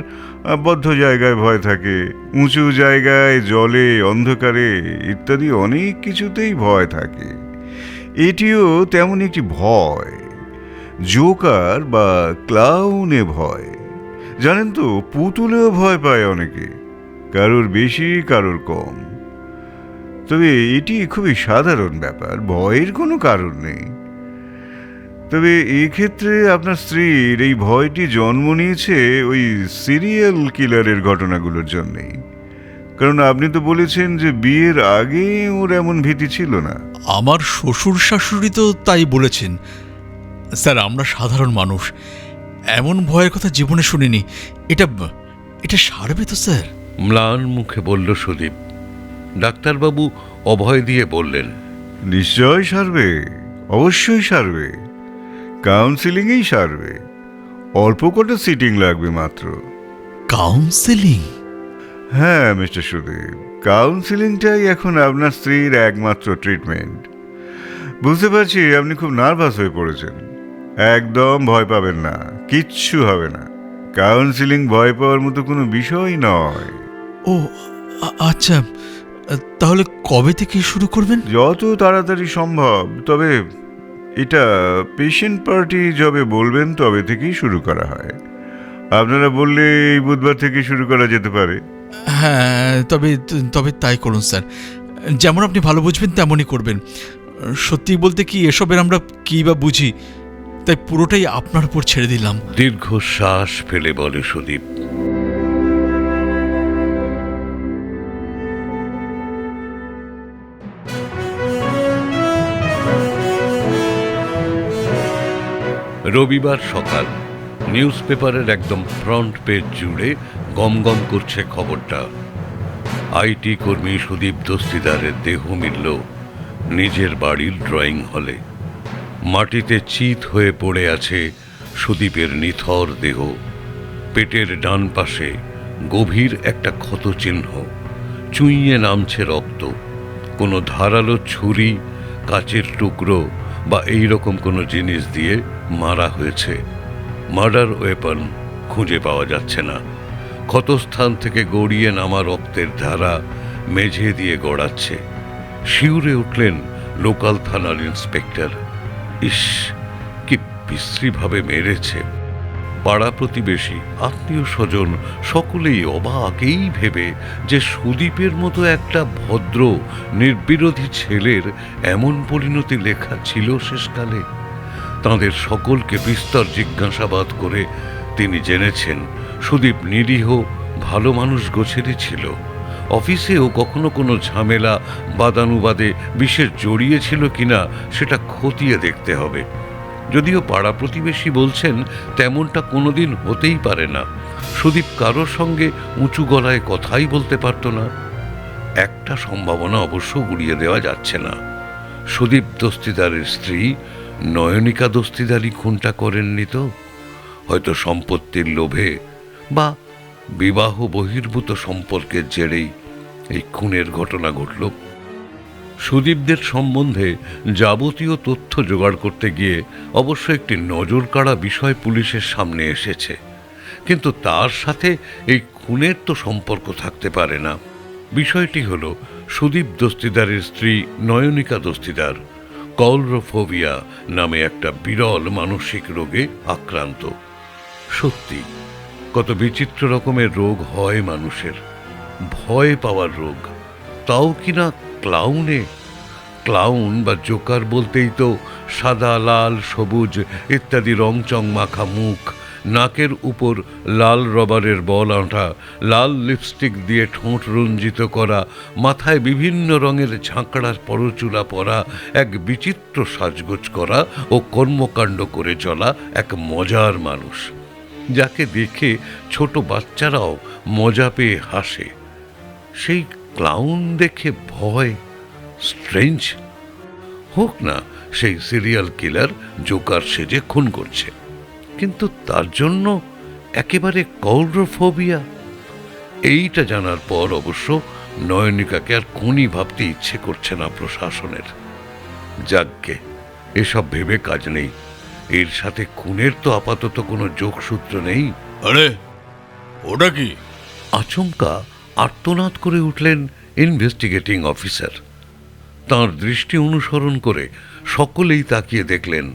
বদ্ধ জায়গায় ভয় থাকে, উঁচু জায়গায়, জলে, অন্ধকারে ইত্যাদি অনেক কিছুতেই ভয় থাকে। এটিও তেমন একটি ভয়। জোকার বা ক্লাউনে ভয়। জানেন তো, পুতুলেও ভয় পায় অনেকে, কারোর বেশি কারোর কম। তবে এটি খুবই সাধারণ ব্যাপার, ভয়ের কোনো কারণ নেই। তবে এক্ষেত্রে আপনার স্ত্রীর এই ভয়টি জন্ম নিয়েছে ওই সিরিয়াল কিলারের ঘটনাগুলোর জন্যেই। কারণ আপনি তো বলেছেন যে বিয়ের আগে ওর এমন ভীতি ছিল না। আমার শ্বশুর শাশুড়ি তো তাই বলেছেন। স্যার, আমরা সাধারণ মানুষ, এমন ভয়ের কথা জীবনে শুনিনি। এটা সারবে তো স্যার? ম্লান মুখে বলল সুদীপ। ডাক্তারবাবু অভয় দিয়ে বললেন, নিশ্চয় সারবে, অবশ্যই সারবে। কাউন্সিলিংয়েই সারবে। অল্প কটা সিটিং লাগবে মাত্র। কাউন্সেলিং? হ্যাঁ মিস্টার সুদীপ, কাউন্সিলিংটাই এখন আপনার স্ত্রীর একমাত্র ট্রিটমেন্ট। বুঝতে পারছি আপনি খুব নার্ভাস হয়ে পড়েছেন। একদম ভয় পাবেন না, কিচ্ছু হবে না। কাউন্সিলিং ভয় পাওয়ার মতো কোনো বিষয় নয়। ও আচ্ছা, তাহলে কবে থেকে শুরু করবেন? যত তাড়াতাড়ি সম্ভব, তবে এটা পেশেন্ট পার্টি যবে বলবেন তবে থেকেই শুরু করা হয়। আপনারা বললে এই বুধবার থেকে শুরু করা যেতে পারে। হ্যাঁ, তবে তাই করুন স্যার। যেমন আপনি ভালো বুঝবেন তেমনই করবেন। সত্যি বলতে কি, এসবের আমরা কী বা বুঝি, তাই পুরোটাই আপনার উপর ছেড়ে দিলাম। দীর্ঘশ্বাস ফেলে বলে সুদীপ। রবিবার সকাল নিউজ পেপারের একদম ফ্রন্ট পেজ জুড়ে গমগম করছে খবরটা। আইটি কর্মী সুদীপ দস্তিদারের দেহ মিলল নিজের বাড়ির ড্রয়িং হলে। মাটিতে চিত হয়ে পড়ে আছে সুদীপের নিথর দেহ। পেটের ডান পাশে গভীর একটা ক্ষতচিহ্ন, চুইয়ে নামছে রক্ত। কোনো ধারালো ছুরি, কাচের টুকরো বা এই রকম কোনো জিনিস দিয়ে মারা হয়েছে। মার্ডার ওয়েপন খুঁজে পাওয়া যাচ্ছে না। ক্ষতস্থান থেকে গড়িয়ে নামা রক্তের ধারা মেঝে দিয়ে গড়াচ্ছে। শিউরে উঠলেন লোকাল থানার ইন্সপেক্টর। ইস, কি বিশ্রীভাবে মেরেছে! পাড়া প্রতিবেশী, আত্মীয় স্বজন সকলেই অবাক এই ভেবে যে সুদীপের মতো একটা ভদ্র নির্বিরোধী ছেলের এমন পরিণতি লেখা ছিল শেষকালে। তাঁদের সকলকে বিস্তর জিজ্ঞাসাবাদ করে তিনি জেনেছেন সুদীপ নিরীহ ভালো মানুষ গোছেরই ছিল। অফিসেও কখনো কোনো ঝামেলা বাদানুবাদে বিশেষ জড়িয়েছিল কিনা সেটা খতিয়ে দেখতে হবে। যদিও পাড়া প্রতিবেশী বলছেন তেমনটা কোনোদিন হতেই পারে না। সুদীপ কারোর সঙ্গে উঁচু গলায় কথাই বলতে পারত না। একটা সম্ভাবনা অবশ্য উড়িয়ে দেওয়া যাচ্ছে না, সুদীপ দস্তিদারের স্ত্রী নয়নিকা দস্তিদারই খুনটা করেননি তো? হয়তো সম্পত্তির লোভে বা বিবাহ বহির্ভূত সম্পর্কের জেরেই এই খুনের ঘটনা ঘটল। সুদীপদের সম্বন্ধে যাবতীয় তথ্য জোগাড় করতে গিয়ে অবশ্য একটি নজর কাড়া বিষয় পুলিশের সামনে এসেছে, কিন্তু তার সাথে এই খুনের তো সম্পর্ক থাকতে পারে না। বিষয়টি হলো সুদীপ দস্তিদারের স্ত্রী নয়নিকা দস্তিদার কলরোফোবিয়া নামে একটা বিরল মানসিক রোগে আক্রান্ত। সত্যি কত বিচিত্র রকমের রোগ হয় মানুষের, ভয় পাওয়ার রোগ, তাও কিনা ক্লাউনে। ক্লাউন বা জোকার বলতেই তো সাদা, লাল, সবুজ ইত্যাদি রংচং মাখা মুখ, নাকের উপর লাল রবারের বল আঁটা, লাল লিপস্টিক দিয়ে ঠোঁট রঞ্জিত করা, মাথায় বিভিন্ন রঙের ঝাঁকড়ার পরচুলা পরা, এক বিচিত্র সাজগোজ করা ও কর্মকাণ্ড করে চলা এক মজার মানুষ, যাকে দেখে ছোট বাচ্চারাও মজা পেয়ে হাসে। সেই ক্লাউন দেখে ভয়, স্ট্রেঞ্জ। হোক না সেই সিরিয়াল কিলার জোকার সেজে খুন করছে, কিন্তু তার জন্য একেবারে কলরোফোবিয়া। এইটা জানার পর অবশ্য নয়নিকাকে আর খুনই ভাবতে ইচ্ছে করছে না প্রশাসনের। যাজ্ঞে, এসব ভেবে কাজ নেই, এর সাথে খুনের তো আপাতত কোনো যোগসূত্র নেই। আরে ওটা কি? আচমকা আর্তনাদ করে উঠলেন ইনভেস্টিগেটিং অফিসার। তাঁর দৃষ্টি অনুসরণ করে সকলেই তাকিয়ে দেখলেন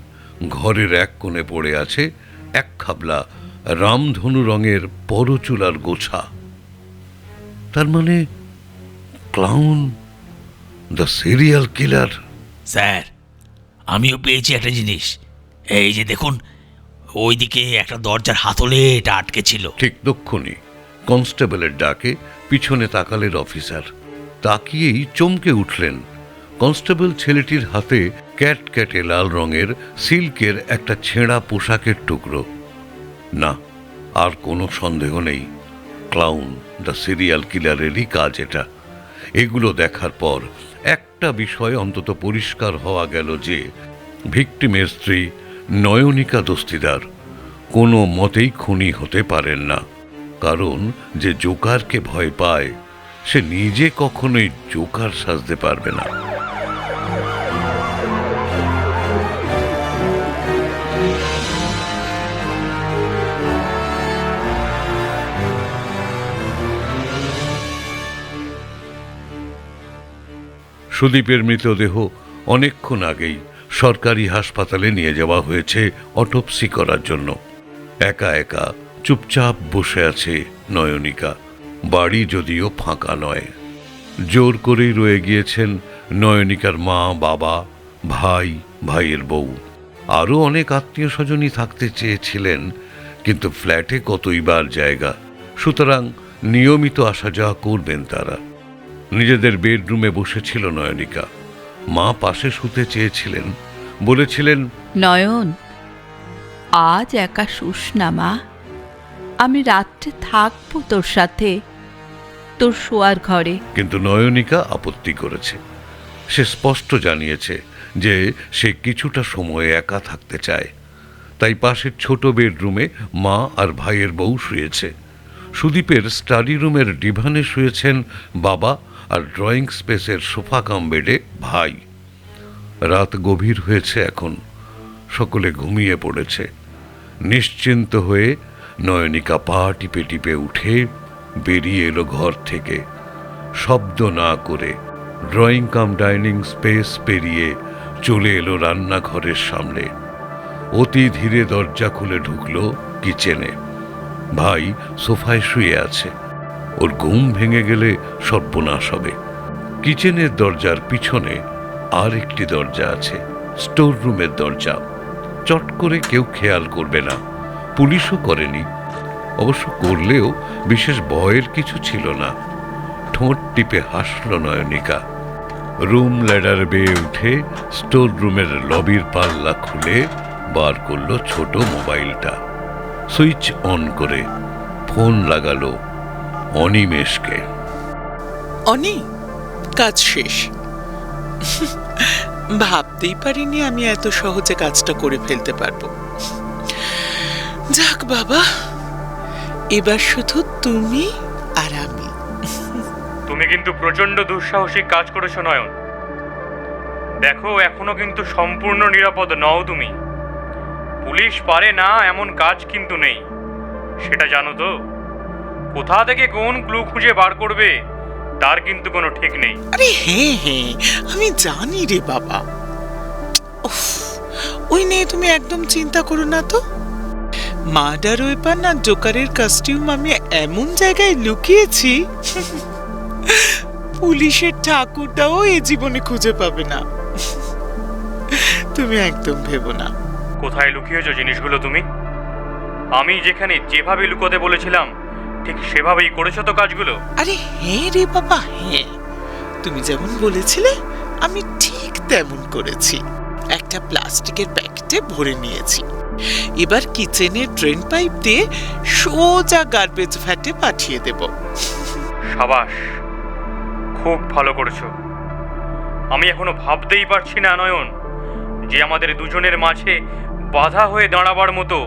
ঘরের এক কোণে পড়ে আছে এক খাবলা রামধনু রঙের পরচুলার গোছা। তার মানে clown, the serial killer. Sir, আমিও পেয়েছি একটা জিনিস। এই যে দেখুন, ওইদিকে একটা দরজার হাতলে এটা আটকে ছিল। ঠিক তক্ষুনি কনস্টেবলের ডাকে পিছনে তাকালেন অফিসার। তাকিয়েই চমকে উঠলেন। কনস্টেবল ছেলেটির হাতে ক্যাটক্যাটে লাল রঙের সিল্কের একটা ছেঁড়া পোশাকের টুকরো। না, আর কোনো সন্দেহ নেই, ক্লাউন দ্য সিরিয়াল কিলারেরই কাজ এটা। এগুলো দেখার পর একটা বিষয় অন্তত পরিষ্কার হওয়া গেল যে ভিকটিমের স্ত্রী নয়নিকা দস্তিদার কোনো মতেই খুনি হতে পারেন না। কারণ যে জোকারকে ভয় পায় সে নিজে কখনোই জোকার সাজতে পারবে না। সুদীপের মৃতদেহ অনেকক্ষণ আগেই সরকারি হাসপাতালে নিয়ে যাওয়া হয়েছে অটোপসি করার জন্য। একা একা চুপচাপ বসে আছে নয়নিকা। বাড়ি যদিও ফাঁকা নয়, জোর করেই রয়ে গিয়েছেন নয়নিকার মা, বাবা, ভাই, ভাইয়ের বউ। আরও অনেক আত্মীয় স্বজনই থাকতে চেয়েছিলেন, কিন্তু ফ্ল্যাটে কতইবার জায়গা, সুতরাং নিয়মিত আসা যাওয়া করবেন তারা। নিজেদের বেডরুমে বসেছিল নয়নিকা। মা পাশে শুতে চেয়েছিলেন, বলেছিলেন, নয়ন, আজ একা শুস না মা, আমি রাত্রে থাকবো তোর সাথে, তোর শোয়ার ঘরে। কিন্তু নয়নিকা আপত্তি করেছে। সে স্পষ্ট জানিয়েছে যে সে কিছুটা সময় একা থাকতে চায়। তাই পাশের ছোট বেডরুমে মা আর ভাইয়ের বউ শুয়েছে। সুদীপের স্টাডি রুমের ডিভানে শুয়েছেন বাবা, আর ড্রয়িং স্পেসের সোফা কাম বেডে ভাই। রাত গভীর হয়েছে এখন, সকলে ঘুমিয়ে পড়েছে। নিশ্চিন্ত হয়ে নয়নিকা পা টিপে টিপে উঠে বেরিয়ে এলো ঘর থেকে। শব্দ না করে ড্রয়িং কাম ডাইনিং স্পেস পেরিয়ে চলে এলো রান্নাঘরের সামনে। অতি ধীরে দরজা খুলে ঢুকলো কিচেনে। ভাই সোফায় শুয়ে আছে। ওর ঘুম ভেঙে গেলে সর্বনাশ হবে। কিচেনের দরজার পিছনে আর একটি দরজা আছে, স্টোর রুমের দরজা। চট করে কেউ খেয়াল করবে না, পুলিশও করেনি। অবশ্য করলেও বিশেষ ভয়ের কিছু ছিল না। ঠোঁট টিপে হাসল নয়নিকা। রুম ল্যাডার বেয়ে উঠে স্টোর রুমের লবির পাল্লা খুলে বার করলো ছোট মোবাইলটা। সুইচ অন করে ফোন লাগালো অনিমেষকে। অনি, কাজ শেষ। ভাবতেই পারিনি আমি এত সহজে কাজটা করে ফেলতে পারবো। যাক বাবা, এবার শুধু তুমি আর আমি। তুমি কিন্তু প্রচন্ড দুঃসাহসিক কাজ করেছো নয়ন। দেখো, এখনো কিন্তু সম্পূর্ণ নিরাপদ নও তুমি। পুলিশ পারে না এমন কাজ কিন্তু নেই, সেটা জানো তো। কোথা থেকে কোন ক্লু খুঁজে বার করবে তার কিন্তু কোনো ঠিক নেই। আরে হ্যাঁ হ্যাঁ, আমি জানি রে বাবা। উফ, ওই নিয়ে তুমি একদম চিন্তা করো না তো। মার্ডার ওয়েপন আর জোকারের কস্টিউম আমি এমন জায়গায় লুকিয়েছি, পুলিশের ঠাকুরটাও এ জীবনে খুঁজে পাবে না। তুমি একদম ভেবো না। কোথায় লুকিয়েছো জিনিসগুলো তুমি? আমি যেখানে যেভাবে লুকোতে বলেছিলাম ঠিক সেভাবেই করেছো তো কাজগুলো? আরে হ্যাঁ রে বাবা, হ্যাঁ, তুমি যেমন বলেছিলে আমি ঠিক তেমন করেছি। একটা প্লাস্টিকের প্যাকেটে ভরে নিয়েছি, এবার কিচেনের ড্রেন পাইপ দিয়ে সোজা গার্বেজ ভ্যাটে পাঠিয়ে দেব। সাবাস, খুব ভালো করেছো। আমি এখনো ভাবতেই পারছি না নয়ন যে আমাদের দুজনের মাঝে বাধা হয়ে দাঁড়াবার মতো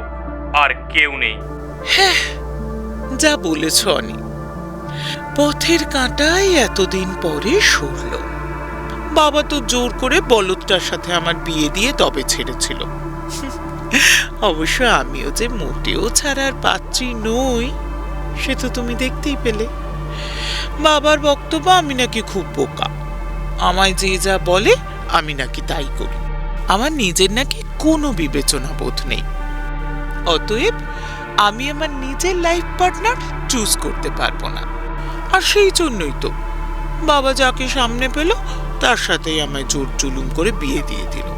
আর কেউ নেই। হ্যাঁ, যা বলেছ অনি, পথের কাঁটাই এতদিন পরে সরল। বাবা তো জোর করে বলদটার সাথে আমার বিয়ে দিয়ে তবে ছেড়েছিল। অবশ্য আমিও যে মোটেও ছাড়ার পাত্রী নই সে তো তুমি দেখতেই পেলে। বাবার বক্তব্য আমি নাকি খুব বোকা, আমায় যে যা বলে আমি নাকি তাই করি, আমার নিজের নাকি কোনো বিবেচনা বোধ নেই। অতএব আমি আমার নিজের লাইফ পার্টনার চুজ করতে পারবো না। আর সেই জন্যই তো বাবা যাকে সামনে পেল তার সাথেই আমায় জোর জুলুম করে বিয়ে দিয়ে দিল।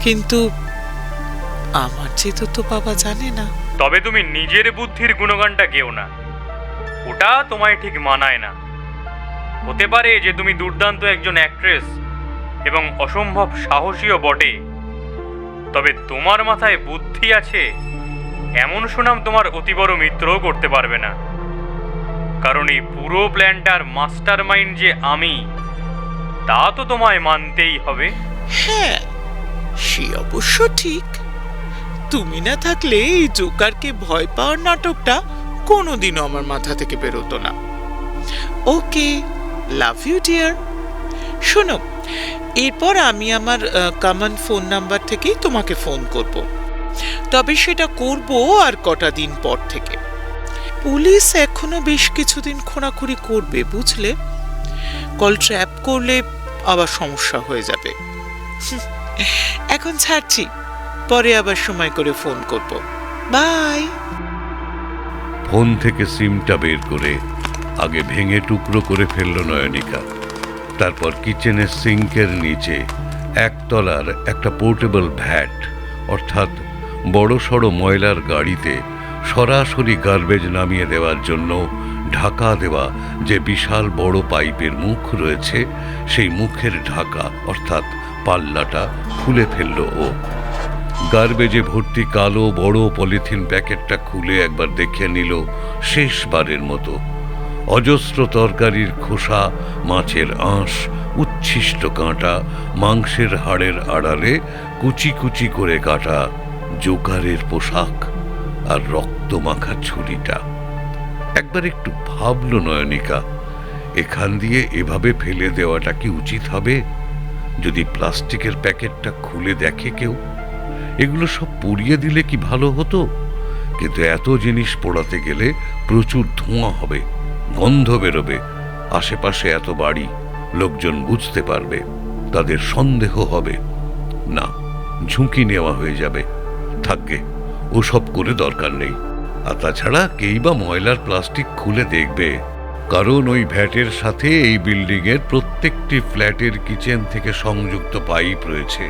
কিন্তু আমার যেহেতু তো বাবা জানে না। তবে তুমি নিজের বুদ্ধির গুণগানটা গেও না, ওটা তোমায় ঠিক মানায় না। হতে পারে যে তুমি দুর্দান্ত একজন অ্যাক্ট্রেস এবং অসম্ভব সাহসীও বটে, তবে তোমার মাথায় বুদ্ধি আছে এমন সুনাম তোমার অতি বড় মিত্রও করতে পারবে না। কারণ এই পুরো প্ল্যানটার মাস্টার মাইন্ড যে আমি, তা তো তোমায় মানতেই হবে। হ্যাঁ, সে অবশ্য ঠিক। তুমি না থাকলে এই জোকারকে ভয় পাওয়ার নাটকটা কোনোদিনও আমার মাথা থেকে বেরোতো না। ওকে, লাভ ইউ ডিয়ার। শোনো, এরপর আমি আমার কমন ফোন নাম্বার থেকেই তোমাকে ফোন করব, তবে সেটা করব আর কটা দিন পর থেকে। পুলিশ এখনো বেশ কিছুদিন খোঁড়াখুড়ি করবে, বুঝলে। কল ট্র্যাপ করলে আবার সমস্যা হয়ে যাবে। এখন ছাড়ছি, পরে আবার সময় করে ফোন করব। বাই। ফোন থেকে সিমটা বের করে আগে ভেঙে টুকরো করে ফেলল নয়নিকা। তারপর কিচেনের সিঙ্কের নিচে একতলার একটা পোর্টেবল ভ্যাট, অর্থাৎ বড় সড়ো ময়লার গাড়িতে সরাসরি গার্বেজ নামিয়ে দেওয়ার জন্য ঢাকা দেওয়া যে বিশাল বড় পাইপের মুখ রয়েছে, সেই মুখের ঢাকা অর্থাৎ পাল্লাটা খুলে ফেলল ও। গার্বেজে ভর্তি কালো বড় পলিথিন প্যাকেটটা খুলে একবার দেখে নিল শেষবারের মতো। অজস্র তরকারির খোসা, মাছের আঁশ, উচ্ছিষ্ট কাঁটা, মাংসের হাড়ের আড়ালে কুচি কুচি করে কাটা জোকারের পোশাক আর রক্ত মাখা ছুরিটা। একবার একটু ভাবল নয়নিকা, এখান দিয়ে এভাবে ফেলে দেওয়াটা কি উচিত হবে? যদি প্লাস্টিকের প্যাকেটটা খুলে দেখে কেউ, এগুলো সব পুড়িয়ে দিলে কি ভালো হতো? কিন্তু এত জিনিস পোড়াতে গেলে প্রচুর ধোঁয়া হবে, গন্ধ বেরোবে, আশেপাশে এত বাড়ি, লোকজন বুঝতে পারবে, তাদের সন্দেহ হবে। না, ঝুঁকি নেওয়া হয়ে যাবে। থাকবে, ওসব করে দরকার নেই। আর তাছাড়া কেই বা ময়লার প্লাস্টিক খুলে দেখবে? কারণ ওই ভ্যাটের সাথে এই বিল্ডিংয়ের প্রত্যেকটি ফ্ল্যাটের কিচেন থেকে সংযুক্ত পাইপ রয়েছে।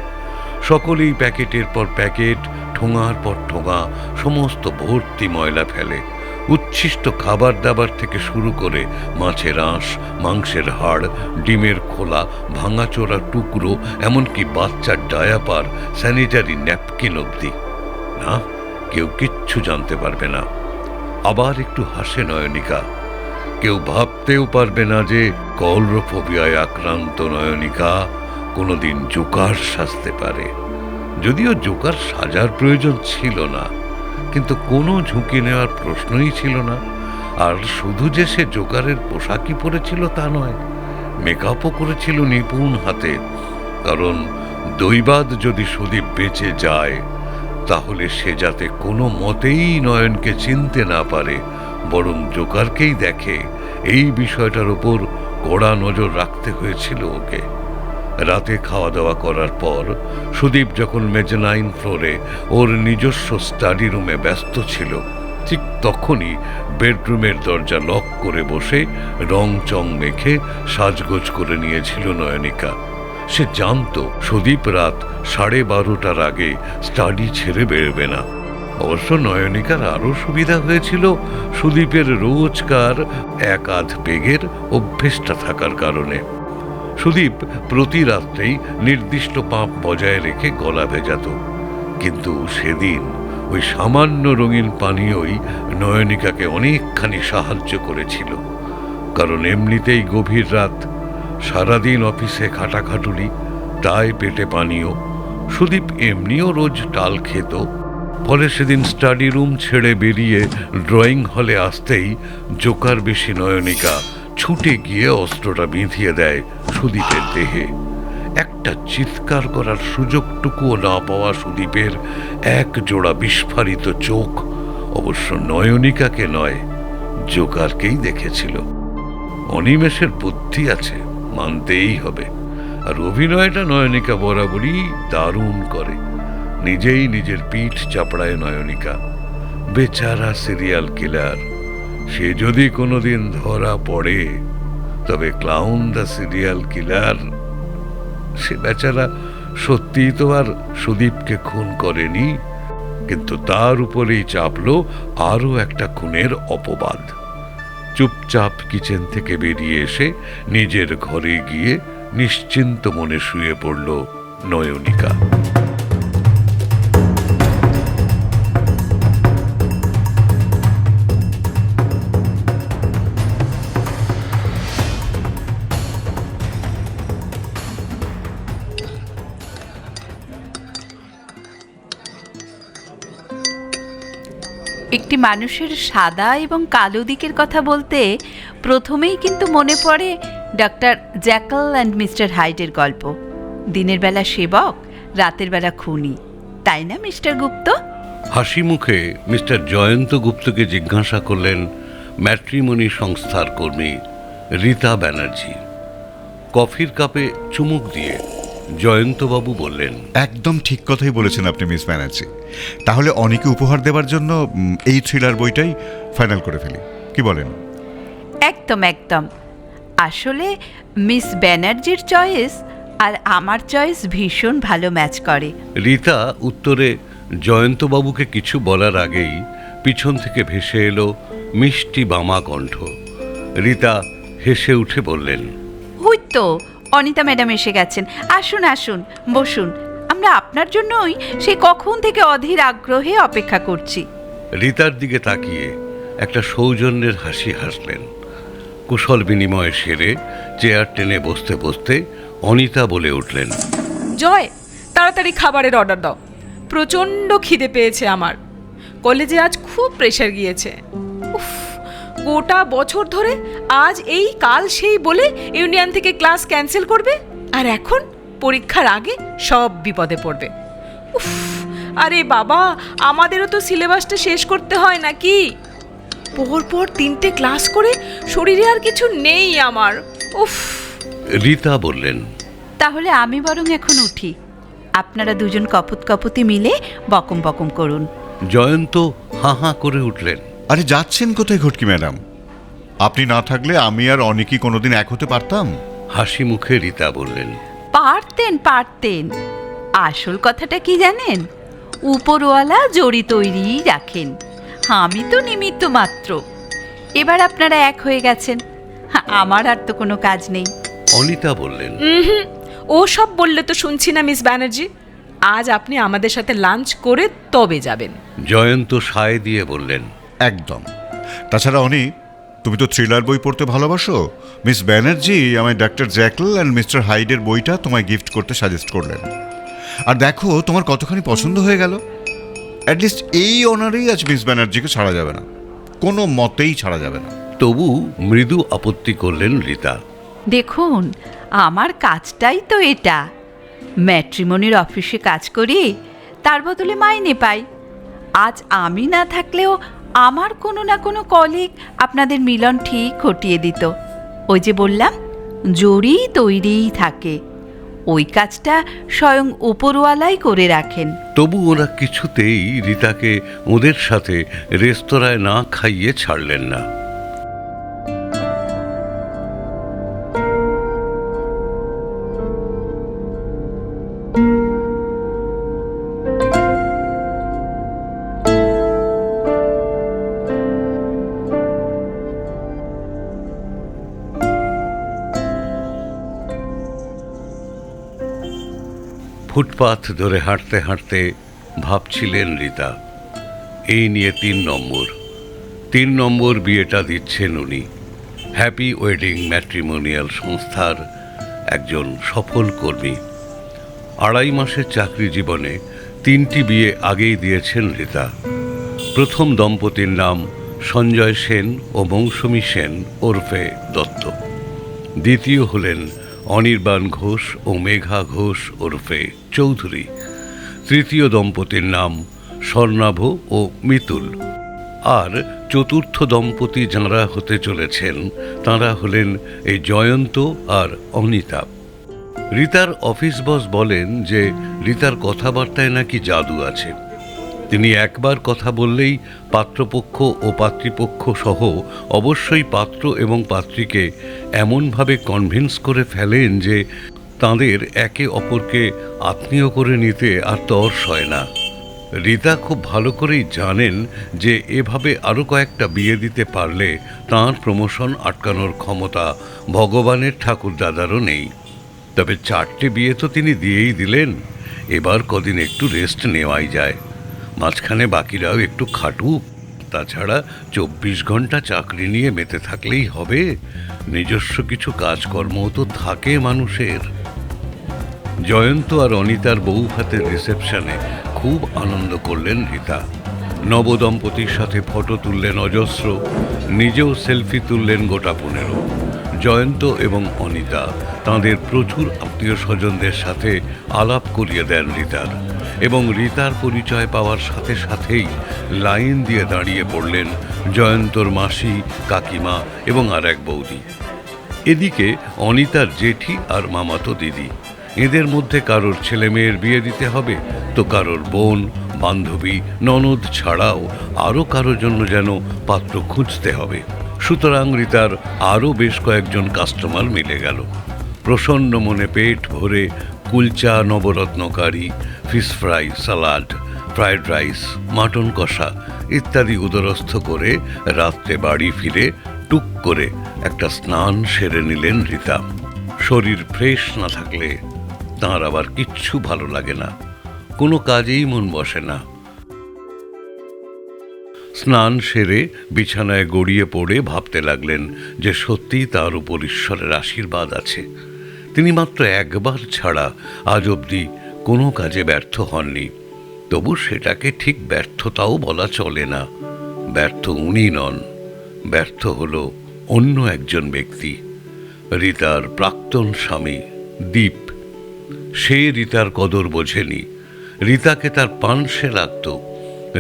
সকলেই প্যাকেটের পর প্যাকেট, ঠোঙার পর ঠোঙা সমস্ত ভর্তি ময়লা ফেলে। উচ্ছিষ্ট খাবার দাবার থেকে শুরু করে মাছের আঁশ, মাংসের হাড়, ডিমের খোলা, ভাঙাচোরা টুকরো, এমনকি বাচ্চার ডায়াপার, স্যানিটারি ন্যাপকিন অবধি। না, কেউ কিচ্ছু জানতে পারবে না। আবার একটু হাসে নয়নিকা। কেউ ভাবতেও পারবে না যে কলরোফোবিয়ায় আক্রান্ত নয়নিকা কোনোদিন জোকার সাজতে পারে। যদিও জোকার সাজার প্রয়োজন ছিল না, কিন্তু কোনো ঝুঁকি নেওয়ার প্রশ্নই ছিল না। আর শুধু যে সে জোকারের পোশাকই পরেছিল তা নয়, মেকআপও করেছিল নিপুণ হাতে। কারণ দৈবাৎ যদি সুদীপ বেঁচে যায়, তাহলে সে যাতে কোনো মতেই নয়নকে চিনতে না পারে, বরং জোকারকেই দেখে, এই বিষয়টার ওপর কড়া নজর রাখতে হয়েছিল ওকে। রাতে খাওয়া দাওয়া করার পর সুদীপ যখন মেজনাইন ফ্লোরে ওর নিজস্ব স্টাডি রুমে ব্যস্ত ছিল, ঠিক তখনই বেডরুমের দরজা লক করে বসে রং চং মেখে সাজগোজ করে নিয়েছিল নয়নিকা। সে জানতো সুদীপ রাত 12:30টার আগে স্টাডি ছেড়ে বেরোবে না। অবশ্য নয়নিকার আরও সুবিধা হয়েছিল সুদীপের রোজকার এক আধ পেগের অভ্যেসটা থাকার কারণে। সুদীপ প্রতি রাত্রেই নির্দিষ্ট পাম্প বজায় রেখে গলা ভেজাত, কিন্তু সেদিন ওই সামান্য রঙিন পানীয়ই নয়নিকাকে অনেকখানি সাহায্য করেছিল। কারণ এমনিতেই গভীর রাত, সারাদিন অফিসে খাটাখাটুলি, তাই পেটে পানীয়। সুদীপ এমনিও রোজ টাল খেত, ফলে সেদিন স্টাডি রুম ছেড়ে বেরিয়ে ড্রয়িং হলে আসতেই জোকার বেশি নয়নিকা ছুটে গিয়ে অস্ত্রটা বিঁধিয়ে দেয় সুদীপের দেহে। একটা চিৎকার করার সুযোগটুকুও না পাওয়া সুদীপের এক জোড়া বিস্ফারিত চোখ অবশ্য নয়নিকাকে নয়, জোকারকেই দেখেছিল। অনিমেষের বুদ্ধি আছে, মানতেই হবে। আর অভিনয়টা নয়নিকা বরাবরই দারুণ করে। নিজেই নিজের পিঠ চাপড়ায় নয়নিকা। বেচারা সিরিয়াল কিলার, সে যদি কোনোদিন ধরা পড়ে, তবে ক্লাউন দ্য সিরিয়াল কিলার, সে বেচারা সত্যিই তো আর সুদীপকে খুন করেনি, কিন্তু তার উপরেই চাপলো আরও একটা খুনের অপবাদ। চুপচাপ কিচেন থেকে বেরিয়ে এসে নিজের ঘরে গিয়ে নিশ্চিন্ত মনে শুয়ে পড়ল নয়নিকা। একটি মানুষের সাদা এবং কালো দিকের কথা বলতে প্রথমেই কিন্তু মনে পড়ে ডক্টর জ্যাকল অ্যান্ড মিস্টার হাইডের গল্প। দিনের বেলা সেবক, রাতের বেলা খুনি, তাই না মিস্টার গুপ্ত? হাসি মুখে মিস্টার জয়ন্ত গুপ্তকে জিজ্ঞাসা করলেন ম্যাট্রিমনি সংস্থার কর্মী রীতা ব্যানার্জি। কফির কাপে চুমুক দিয়ে জয়ন্তবাবু বললেন, একদম ঠিক কথাই বলেছেন আপনি মিস ব্যানার্জি। তাহলে অনেকে উপহার দেওয়ার জন্য এই থ্রিলার বইটাই ফাইনাল করে ফেলি, কি বলেন? একদম একদম। আসলে মিস ব্যানার্জির চয়েস আর আমার চয়েস ভীষণ ভালো ম্যাচ করে। রীতা উত্তরে জয়ন্তবাবুকে কিছু বলার আগেই পিছন থেকে ভেসে এলো মিষ্টি বামা কণ্ঠ। রীতা হেসে উঠে বললেন, ওই তো অনিতা ম্যাডাম এসে গেছেন। আসুন আসুন, বসুন। আমরা আপনার জন্যই সেই কখন থেকে অধীর আগ্রহে অপেক্ষা করছি। রীতার দিকে তাকিয়ে একটা সৌজন্যের হাসি হাসলেন। কুশল বিনিময় সেরে চেয়ার টেনে বসতে বসতে অনিতা বলে উঠলেন, জয়, তাড়াতাড়ি খাবারের অর্ডার দাও। প্রচণ্ড খিদে পেয়েছে আমার। কলেজে আজ খুব প্রেশার গিয়েছে। উফ, গোটা বছর ধরে আজ এই কাল সেই বলে ইউনিয়ন থেকে ক্লাস ক্যান্সেল করবে, আর এখন পরীক্ষার আগে সব বিপদে পড়বে। উফ, আরে বাবা, আমাদেরও তো সিলেবাসটা শেষ করতে হয় নাকি? পর 3টে ক্লাস করে শরীরে আর কিছু নেই আমার। উফ। রীতা বললেন, তাহলে আমি বরং এখন উঠি, আপনারা দুজন কপত কপতি মিলে বকম বকম করুন। জয়ন্ত হাঁ হাঁ করে উঠলেন। আরে যাচ্ছেন কোথায় ঘটকি ম্যাডাম? আপনি না থাকলে আমি আর অনেকই কোনোদিন এক হতে পারতাম? হাসি মুখে রীতা বললেন, পারতেন পারতেন। আসল কথাটা কি জানেন? উপরওয়ালা জড়ি তৈরিই রাখেন, আমি তো নিমিত্ত মাত্র। এবার আপনারা এক হয়ে গেছেন, আমার আর তো কোনো কাজ নেই। অনিতা বললেন, ও সব বললে তো শুনছি না মিস ব্যানার্জি। আজ আপনি আমাদের সাথে লাঞ্চ করে তবে যাবেন। জয়ন্ত সায় দিয়ে বললেন, একদম। তাছাড়া অনেক তুমি তো থ্রিলার বই পড়তে ভালোবাসো। মিস ব্যানার্জি আমায় ডক্টর জ্যাকল অ্যান্ড মিস্টার হাইডের বইটা তোমায় গিফট করতে সাজেস্ট করলেন। আর দেখো তোমার কতখানি পছন্দ হয়ে গেল। অ্যাটলিস্ট এই অনারেই আজ মিস ব্যানার্জিকে ছাড়া যাবে না, কোনো মতেই ছাড়া যাবে না। তবু মৃদু আপত্তি করলেন রীতা। দেখুন, আমার কাজটাই তো এটা। ম্যাট্রিমনির অফিসে কাজ করি, তার বদলে মাইনে পাই। আজ আমি না থাকলেও আমার কোনো না কোনো কলিগ আপনাদের মিলন ঠিক ঘটিয়ে দিত। ওই যে বললাম, জড়ি তৈরিই থাকে। ওই কাজটা স্বয়ং উপরওয়ালাই করে রাখেন। তবু ওরা কিছুতেই রীতাকে ওদের সাথে রেস্তোরাঁয় না খাইয়ে ছাড়লেন না। ফুটপাথ ধরে হাঁটতে হাঁটতে ভাবছিলেন রীতা, এই নিয়ে 3 নম্বর বিয়েটা দিচ্ছেন উনি। হ্যাপি ওয়েডিং ম্যাট্রিমোনিয়াল সংস্থার একজন সফল কর্মী। 2.5 মাসের চাকরি জীবনে 3টি বিয়ে আগেই দিয়েছেন রীতা। প্রথম দম্পতির নাম সঞ্জয় সেন ও মৌসুমী সেন ওরফে দত্ত। দ্বিতীয় হলেন অনির্বাণ ঘোষ ও মেঘা ঘোষ ওরফে চৌধুরী। তৃতীয় দম্পতির নাম স্বর্ণাভ ও মিতুল। আর চতুর্থ দম্পতি যাঁরা হতে চলেছেন তাঁরা হলেন এই জয়ন্ত আর অনিতা। রীতার অফিস বস বলেন যে রীতার কথাবার্তায় নাকি জাদু আছে। তিনি একবার কথা বললেই পাত্রপক্ষ ও পাত্রীপক্ষ সহ অবশ্যই পাত্র এবং পাত্রীকে এমনভাবে কনভিন্স করে ফেলেন যে তাঁদের একে অপরকে আত্মীয় করে নিতে আর তর সয় না। রীতা খুব ভালো করেই জানেন যে এভাবে আরও কয়েকটা বিয়ে দিতে পারলে তাঁর প্রমোশন আটকানোর ক্ষমতা ভগবানের ঠাকুরদাদারও নেই। তবে 4টে বিয়ে তো তিনি দিয়েই দিলেন, এবার কদিন একটু রেস্ট নেওয়াই যায়। মাঝখানে বাকিরাও একটু খাটুক। তাছাড়া 24 ঘন্টা চাকরি নিয়ে মেতে থাকলেই হবে, নিজস্ব কিছু কাজকর্মও তো থাকে মানুষের। জয়ন্ত আর অনিতার বউ ভাতের রিসেপশনে খুব আনন্দ করলেন রীতা। নবদম্পতির সাথে ফটো তুললেন অজস্র, নিজেও সেলফি তুললেন গোটা 15। জয়ন্ত এবং অনিতা তাঁদের প্রচুর আত্মীয় স্বজনদের সাথে আলাপ করিয়ে দেন রীতার, এবং রীতার পরিচয় পাওয়ার সাথে সাথেই লাইন দিয়ে দাঁড়িয়ে পড়লেন জয়ন্তর মাসি, কাকিমা এবং আর এক বৌদি। এদিকে অনিতার জেঠি আর মামাতো দিদি, এদের মধ্যে কারোর ছেলে মেয়ের বিয়ে দিতে হবে, তো কারোর বোন, বান্ধবী, ননদ ছাড়াও আরও কারোর জন্য যেন পাত্র খুঁজতে হবে। সুতরাং রীতার আরও বেশ কয়েকজন কাস্টমার মিলে গেল। প্রসন্ন মনে পেট ভরে kulcha, navratan curry, fish fry, salad, fried rice, mutton কষা ইত্যাদি উদরস্থ করে রাত্রে বাড়ি ফিরে টুক করে একটা স্নান সেরে নিলেন রীতা। শরীর ফ্রেশ না থাকলে তাঁর আবার কিচ্ছু ভালো লাগে না, কোনো কাজেই মন বসে না। স্নান সেরে বিছানায় গড়িয়ে পড়ে ভাবতে লাগলেন যে সত্যিই তার উপর ঈশ্বরের আশীর্বাদ আছে। তিনি মাত্র একবার ছাড়া আজ অবধি কোনো কাজে ব্যর্থ হননি। তবু সেটাকে ঠিক ব্যর্থতাও বলা চলে না। ব্যর্থ উনি নন, ব্যর্থ হলো অন্য একজন ব্যক্তি, রীতার প্রাক্তন স্বামী দীপ। সে রীতার কদর বোঝেনি। রীতাকে তার পানসে লাগত।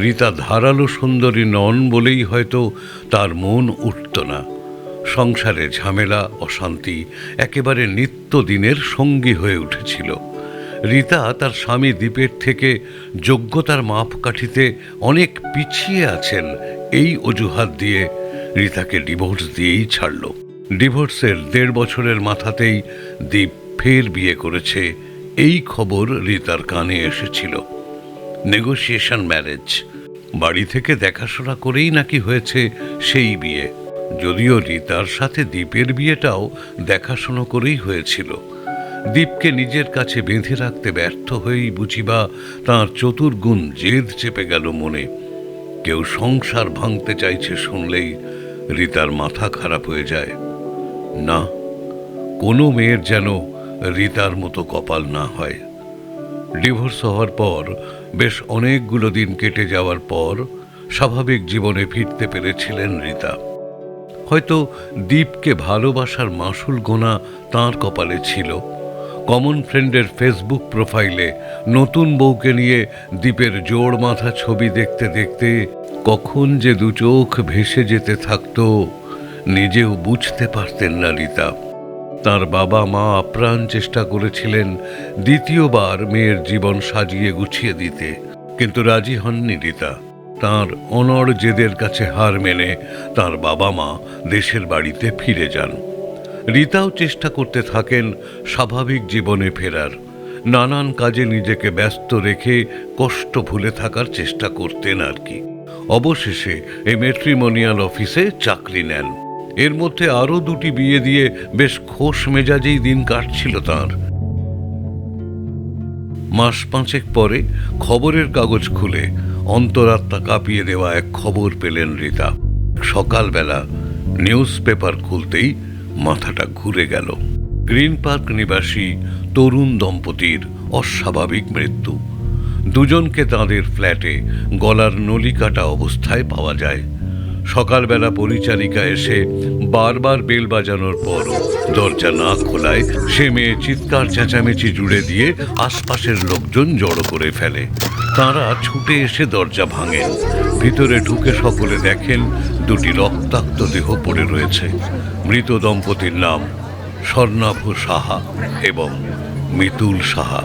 রীতা ধারালো সুন্দরী নন বলেই হয়তো তার মন উঠত না। সংসারে ঝামেলা, অশান্তি একেবারে নিত্যদিনের সঙ্গী হয়ে উঠেছিল। রীতা তার স্বামী দীপের থেকে যোগ্যতার মাপকাঠিতে অনেক পিছিয়ে আছেন, এই অজুহাত দিয়ে রীতাকে ডিভোর্স দিয়েই ছাড়ল। ডিভোর্সের 1.5 বছরের মাথাতেই দীপ ফের বিয়ে করেছে, এই খবর রীতার কানে এসেছিল। নেগোসিয়েশন ম্যারেজ, বাড়ি থেকে দেখাশোনা করেই নাকি হয়েছে সেই বিয়ে। যদিও রীতার সাথে দীপের বিয়েটাও দেখাশোনা করেই হয়েছিল। দীপকে নিজের কাছে বেঁধে রাখতে ব্যর্থ হয়েই বুঝিবা তাঁর চতুর্গুণ জেদ চেপে গেল মনে। কেউ সংসার ভাঙতে চাইছে শুনলেই রীতার মাথা খারাপ হয়ে যায়। না, কোনো মেয়ের যেন রীতার মতো কপাল না হয়। ডিভোর্স হওয়ার পর বেশ অনেকগুলো দিন কেটে যাওয়ার পর স্বাভাবিক জীবনে ফিরতে পেরেছিলেন রীতা। হয়তো দীপকে ভালোবাসার মাসুল গোনা তাঁর কপালে ছিল। কমন ফ্রেন্ডের ফেসবুক প্রোফাইলে নতুন বউকে নিয়ে দীপের জোড় মাথা ছবি দেখতে দেখতে কখন যে দু চোখ ভেসে যেতে থাকতো নিজেও বুঝতে পারতেন না রীতা। তার বাবা মা আপ্রাণ চেষ্টা করেছিলেন দ্বিতীয়বার মেয়ের জীবন সাজিয়ে গুছিয়ে দিতে, কিন্তু রাজি হননি রীতা। তাঁর অনড় জেদের কাছে হার মেনে তার বাবা মা দেশের বাড়িতে ফিরে যান। রীতাও চেষ্টা করতে থাকেন স্বাভাবিক জীবনে ফেরার। নানান কাজে নিজেকে ব্যস্ত রেখে কষ্ট ভুলে থাকার চেষ্টা করতেন আর কি। অবশেষে এই ম্যাট্রিমোনিয়াল অফিসে চাকরি নেন। এর মধ্যে আরও দুটি বিয়ে দিয়ে বেশ খোশ মেজাজেই দিন কাটছিল তাঁর। মাস 5 পরে খবরের কাগজ খুলে অন্তরাত্মা কাঁপিয়ে দেওয়া এক খবর পেলেন রীতা। সকালবেলা নিউজ পেপার খুলতেই মাথাটা ঘুরে গেল। গ্রিন পার্ক নিবাসী তরুণ দম্পতির অস্বাভাবিক মৃত্যু। দুজনকে তাঁদের ফ্ল্যাটে গলার নলি কাটা অবস্থায় পাওয়া যায়। সকালবেলা পরিচারিকা এসে বারবার বেল বাজানোর পর দরজা না খোলায় সে মেয়ে চিৎকার চেঁচামেচি জুড়ে দিয়ে আশপাশের লোকজন জড়ো করে ফেলে। তাঁরা ছুটে এসে দরজা ভাঙেন। ভিতরে ঢুকে সকলে দেখেন দুটি রক্তাক্ত দেহ পড়ে রয়েছে। মৃত দম্পতির নাম স্বর্ণাভ সাহা এবং মিতুল সাহা।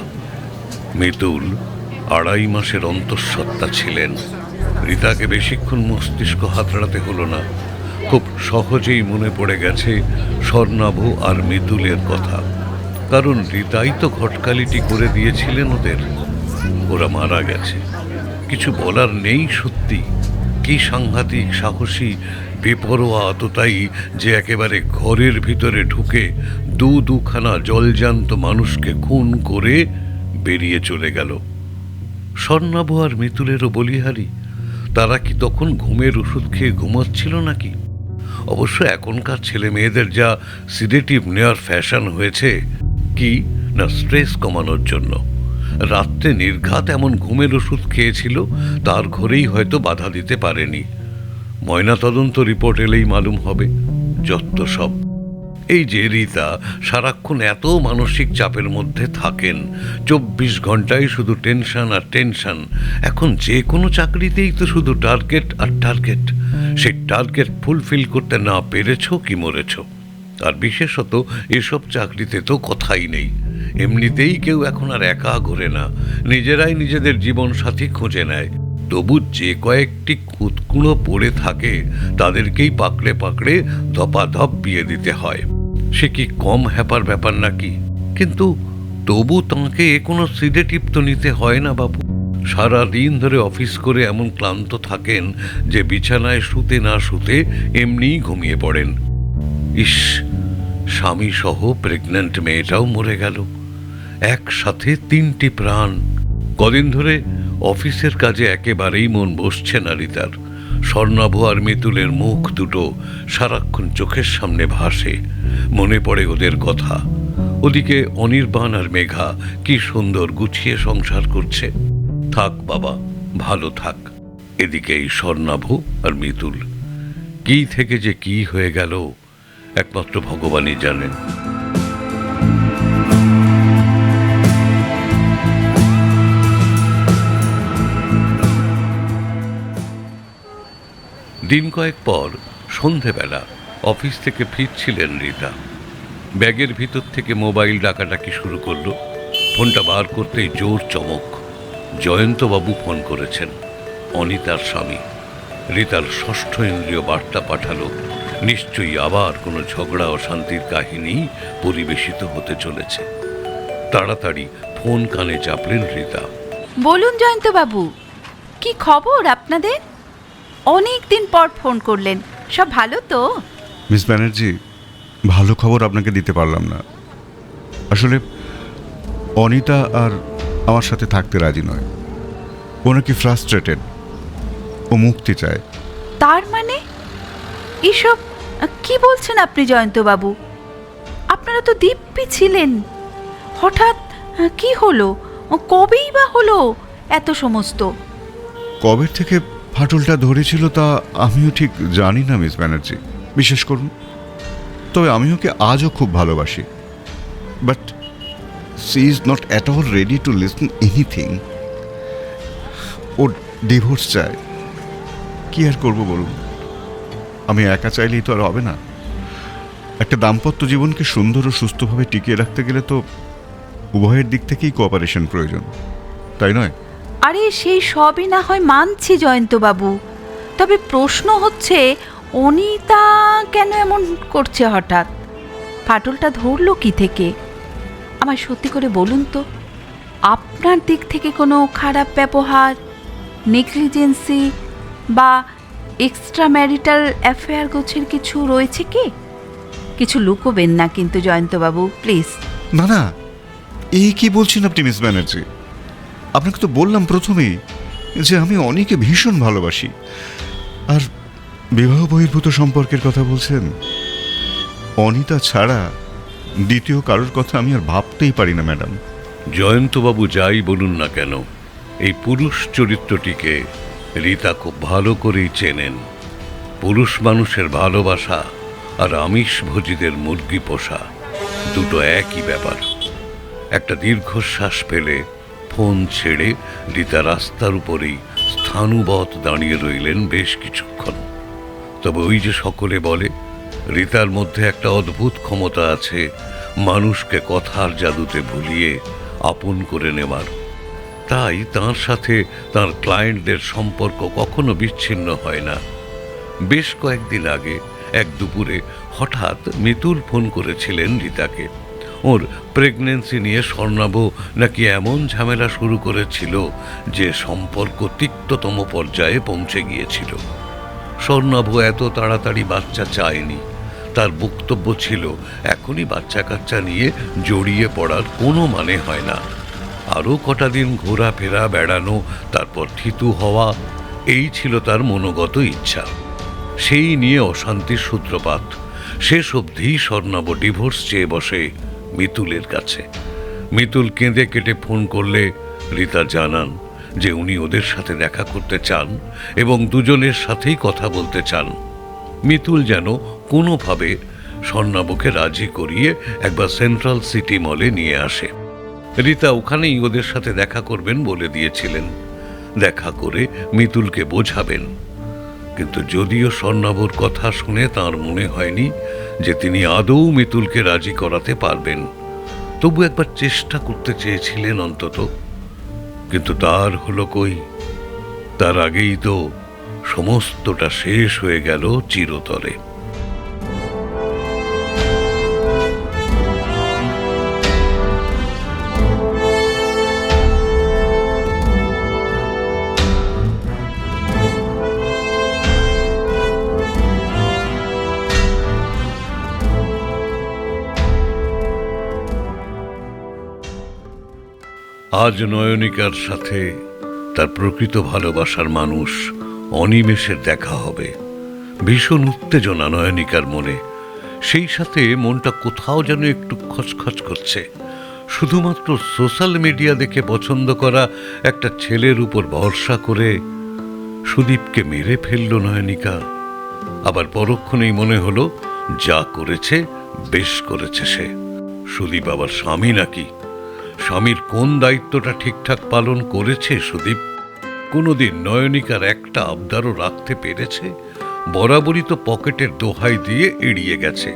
মিতুল 2.5 মাসের অন্তঃসত্ত্বা ছিলেন। রীতাকে বেশিক্ষণ মস্তিষ্ক হাতড়াতে হলো না। খুব সহজেই মনে পড়ে গেছে স্বর্ণাভ আর মিতুলের কথা, কারণ রীতাই তো ঘটকালিটি করে দিয়েছিলেন ওদের। ওরা মারা গেছে, কিছু বলার নেই। সত্যি কি সাংঘাতিক সাহসী বেপরোয়া আততায়ী যে একেবারে ঘরের ভিতরে ঢুকে দুখানা জলজান্ত মানুষকে খুন করে বেরিয়ে চলে গেল। স্বর্ণাভ আর মিতুলেরও বলিহারি। তারা কি তখন ঘুমের ওষুধ খেয়ে ঘুমাচ্ছিল নাকি? অবশ্য এখনকার ছেলে মেয়েদের যা সিডেটিভ নেওয়ার ফ্যাশন হয়েছে, কি না স্ট্রেস কমানোর জন্য। রাত্রে নির্ঘাত এমন ঘুমের ওষুধ খেয়েছিল, তার ঘরেই হয়তো বাধা দিতে পারেনি। ময়নাতদন্ত রিপোর্ট এলেই মালুম হবে। যত সব। এই যে রীতা সারাক্ষণ এত মানসিক চাপের মধ্যে থাকেন, 24 ঘন্টায় শুধু টেনশন আর টেনশন। এখন যে কোনো চাকরিতেই তো শুধু টার্গেট আর টার্গেট। সেই টার্গেট ফুলফিল করতে না পেরেছ কি মরেছ। আর বিশেষত এসব চাকরিতে তো কথাই নেই। এমনিতেই কেউ এখন আর একা ঘোরে না, নিজেরাই নিজেদের জীবন সাথী খুঁজে নেয়। তবু যে কয়েকটি কুতকুঁড়ো পড়ে থাকে তাদেরকেই পাকড়ে পাকড়ে ধপাধপ বিয়ে দিতে হয়। সে কি কম হ্যাপার ব্যাপার নাকি? কিন্তু তবু তাঁকে কোনো সিডেটিভ তো নিতে হয় না বাবু। সারা দিন ধরে অফিস করে এমন ক্লান্ত থাকেন যে বিছানায় শুতে না শুতে এমনিই ঘুমিয়ে পড়েন। ইস, স্বামী সহ প্রেগন্যান্ট মেয়েটাও মরে গেল। একসাথে 3টি প্রাণ। কদিন ধরে অফিসের কাজে একেবারেই মন বসছে না রীতার। স্বর্ণাভ আর মিতুলের মুখ দুটো সারাক্ষণ চোখের সামনে ভাসে। মনে পড়ে ওদের কথা। ওদিকে অনির্বাণ আর মেঘা কি সুন্দর গুছিয়ে সংসার করছে। থাক বাবা, ভালো থাক। এদিকে এই স্বর্ণাভ আর মিতুল কি থেকে যে কি হয়ে গেল একমাত্র ভগবানই জানেন। দিন কয়েক পর সন্ধেবেলা অফিস থেকে ফিরছিলেন রীতা। ব্যাগের ভিতর থেকে মোবাইল ডাকাডাকি শুরু করলো। ফোনটা বার করতেই জোর চমক। জয়ন্তবাবু ফোন করেছেন, অনিতার স্বামী। রীতার ষষ্ঠ ইন্দ্রিয় বার্তা পাঠালো, নিশ্চয়ই আবার কোনো ঝগড়া অশান্তির কাহিনী পরিবেশিত হতে চলেছে। তাড়াতাড়ি ফোন কানে চাপলেন রীতা। বলুন জয়ন্তবাবু, কি খবর আপনাদের? অনেক দিন পর ফোন করলেন, সব ভালো তো? মিস ব্যানার্জি, ভালো খবর আপনাকে দিতে পারলাম না। আসলে অনিতা আর আমার সাথে থাকতে রাজি নয়। ও নাকি ফ্রাস্ট্রেটেড। ও মুক্তি চায়। তার মানে? এসব কি বলছেন আপনি জয়ন্তবাবু? আপনারা তো দিব্যি ছিলেন, হঠাৎ কি হলো? কবেই বা হলো এত সমস্ত? কবের থেকে ফাটলটা ধরেছিল তা আমিও ঠিক জানি না মিস ব্যানার্জি, বিশ্বাস করুন। তবে আমি ওকে আজও খুব ভালোবাসি, but she is not at all ready to listen anything. ও ডিভোর্স চায়। কি আর করবো বলুন, আমি একা চাইলেই তো আর হবে না। একটা দাম্পত্য জীবনকে সুন্দর ও সুস্থভাবে টিকিয়ে রাখতে গেলে তো উভয়ের দিক থেকেই কোঅপারেশন প্রয়োজন, তাই নয়? আরে সেই সবই না হয় মানছি জয়ন্তবাবু, তবে প্রশ্ন হচ্ছে অনিতা কেন এমন করছে হঠাৎ? ফাটলটা ধরলো কি থেকে? আমায় সত্যি করে বলুন তো, আপনার দিক থেকে কোনো খারাপ ব্যবহার, নেগলিজেন্সি বা এক্সট্রা ম্যারিটাল অ্যাফেয়ার গোছের কিছু রয়েছে কি? কিছু লুকোবেন না কিন্তু জয়ন্তবাবু, প্লিজ। না না, এই কি বলছেন আপনি মিস ব্যানার্জি? আপনাকে তো বললাম প্রথমেই যে আমি অনেকে ভীষণ ভালোবাসি। আর বিবাহ বহির্ভূত সম্পর্কের কথা বলছেন? অনিতা ছাড়া দ্বিতীয় কারোর কথা আমি আর ভাবতেই পারি না ম্যাডাম। জয়ন্তবাবু যাই বলুন না কেন, এই পুরুষ চরিত্রটিকে রীতা খুব ভালো করেই চেনেন। পুরুষ মানুষের ভালোবাসা আর আমিষভোজীদের মুরগি পোষা দুটো একই ব্যাপার। একটা দীর্ঘশ্বাস ফেলে ফোন ছেড়ে রীতা রাস্তার উপরেই স্থাণুবৎ দাঁড়িয়ে রইলেন বেশ কিছুক্ষণ। তবে ওই যে সকলে বলে, রীতার মধ্যে একটা অদ্ভুত ক্ষমতা আছে মানুষকে কথার জাদুতে ভুলিয়ে আপন করে নেওয়ার। তাই তার সাথে তার ক্লায়েন্টদের সম্পর্ক কখনো বিচ্ছিন্ন হয় না। বেশ কয়েকদিন আগে এক দুপুরে হঠাৎ মিতুল ফোন করেছিলেন রীতাকে। ওর প্রেগন্যান্সি নিয়ে স্বর্ণাভ নাকি এমন ঝামেলা শুরু করেছিল যে সম্পর্ক তিক্ততম পর্যায়ে পৌঁছে গিয়েছিল। স্বর্ণাভ এত তাড়াতাড়ি বাচ্চা চায়নি। তার বক্তব্য ছিল এখনই বাচ্চা কাচ্চা নিয়ে জড়িয়ে পড়ার কোনো মানে হয় না। আরও কটা দিন ঘোরাফেরা, বেড়ানো, তারপর থিতু হওয়া, এই ছিল তার মনোগত ইচ্ছা। সেই নিয়ে অশান্তির সূত্রপাত। শেষ অবধি স্বর্ণাভ ডিভোর্স চেয়ে বসে মিতুলের কাছে। মিতুল কেঁদে কেটে ফোন করলে রীতা জানান যে উনি ওদের সাথে দেখা করতে চান এবং দুজনের সাথেই কথা বলতে চান। মিতুল যেন কোনোভাবে স্বর্ণাভকে রাজি করিয়ে একবার সেন্ট্রাল সিটি মলে নিয়ে আসে। রীতা ওখানেই ওদের সাথে দেখা করবেন বলে দিয়েছিলেন। দেখা করে মিতুলকে বোঝাবেন। কিন্তু যদিও স্বর্ণাভর কথা শুনে তার মনে হয়নি যে তিনি আদৌ মিতুলকে রাজি করাতে পারবেন, তবু একবার চেষ্টা করতে চেয়েছিলেন অন্তত। কিন্তু তার হলো কই? তার আগেই তো সমস্তটা শেষ হয়ে গেল চিরতরে। আজ নয়নিকার সাথে তার প্রকৃত ভালোবাসার মানুষ অনিমেষের দেখা হবে। ভীষণ উত্তেজনা নয়নিকার মনে। সেই সাথে মনটা কোথাও যেন একটু খচখচ করছে। শুধুমাত্র সোশ্যাল মিডিয়া দেখে পছন্দ করা একটা ছেলের উপর ভরসা করে সুদীপকে মেরে ফেলল নয়নিকা। আবার পরক্ষণেই মনে হলো যা করেছে বেশ করেছে সে। সুদীপ আবার স্বামী নাকি? স্বামীর কোন দায়িত্বটা ঠিকঠাক পালন করেছে সুদীপ? কোনোদিন নয়নিকার একটা আবদারও রাখতে পেরেছে? বরাবরই তো পকেটের দোহাই দিয়ে এড়িয়ে গেছে।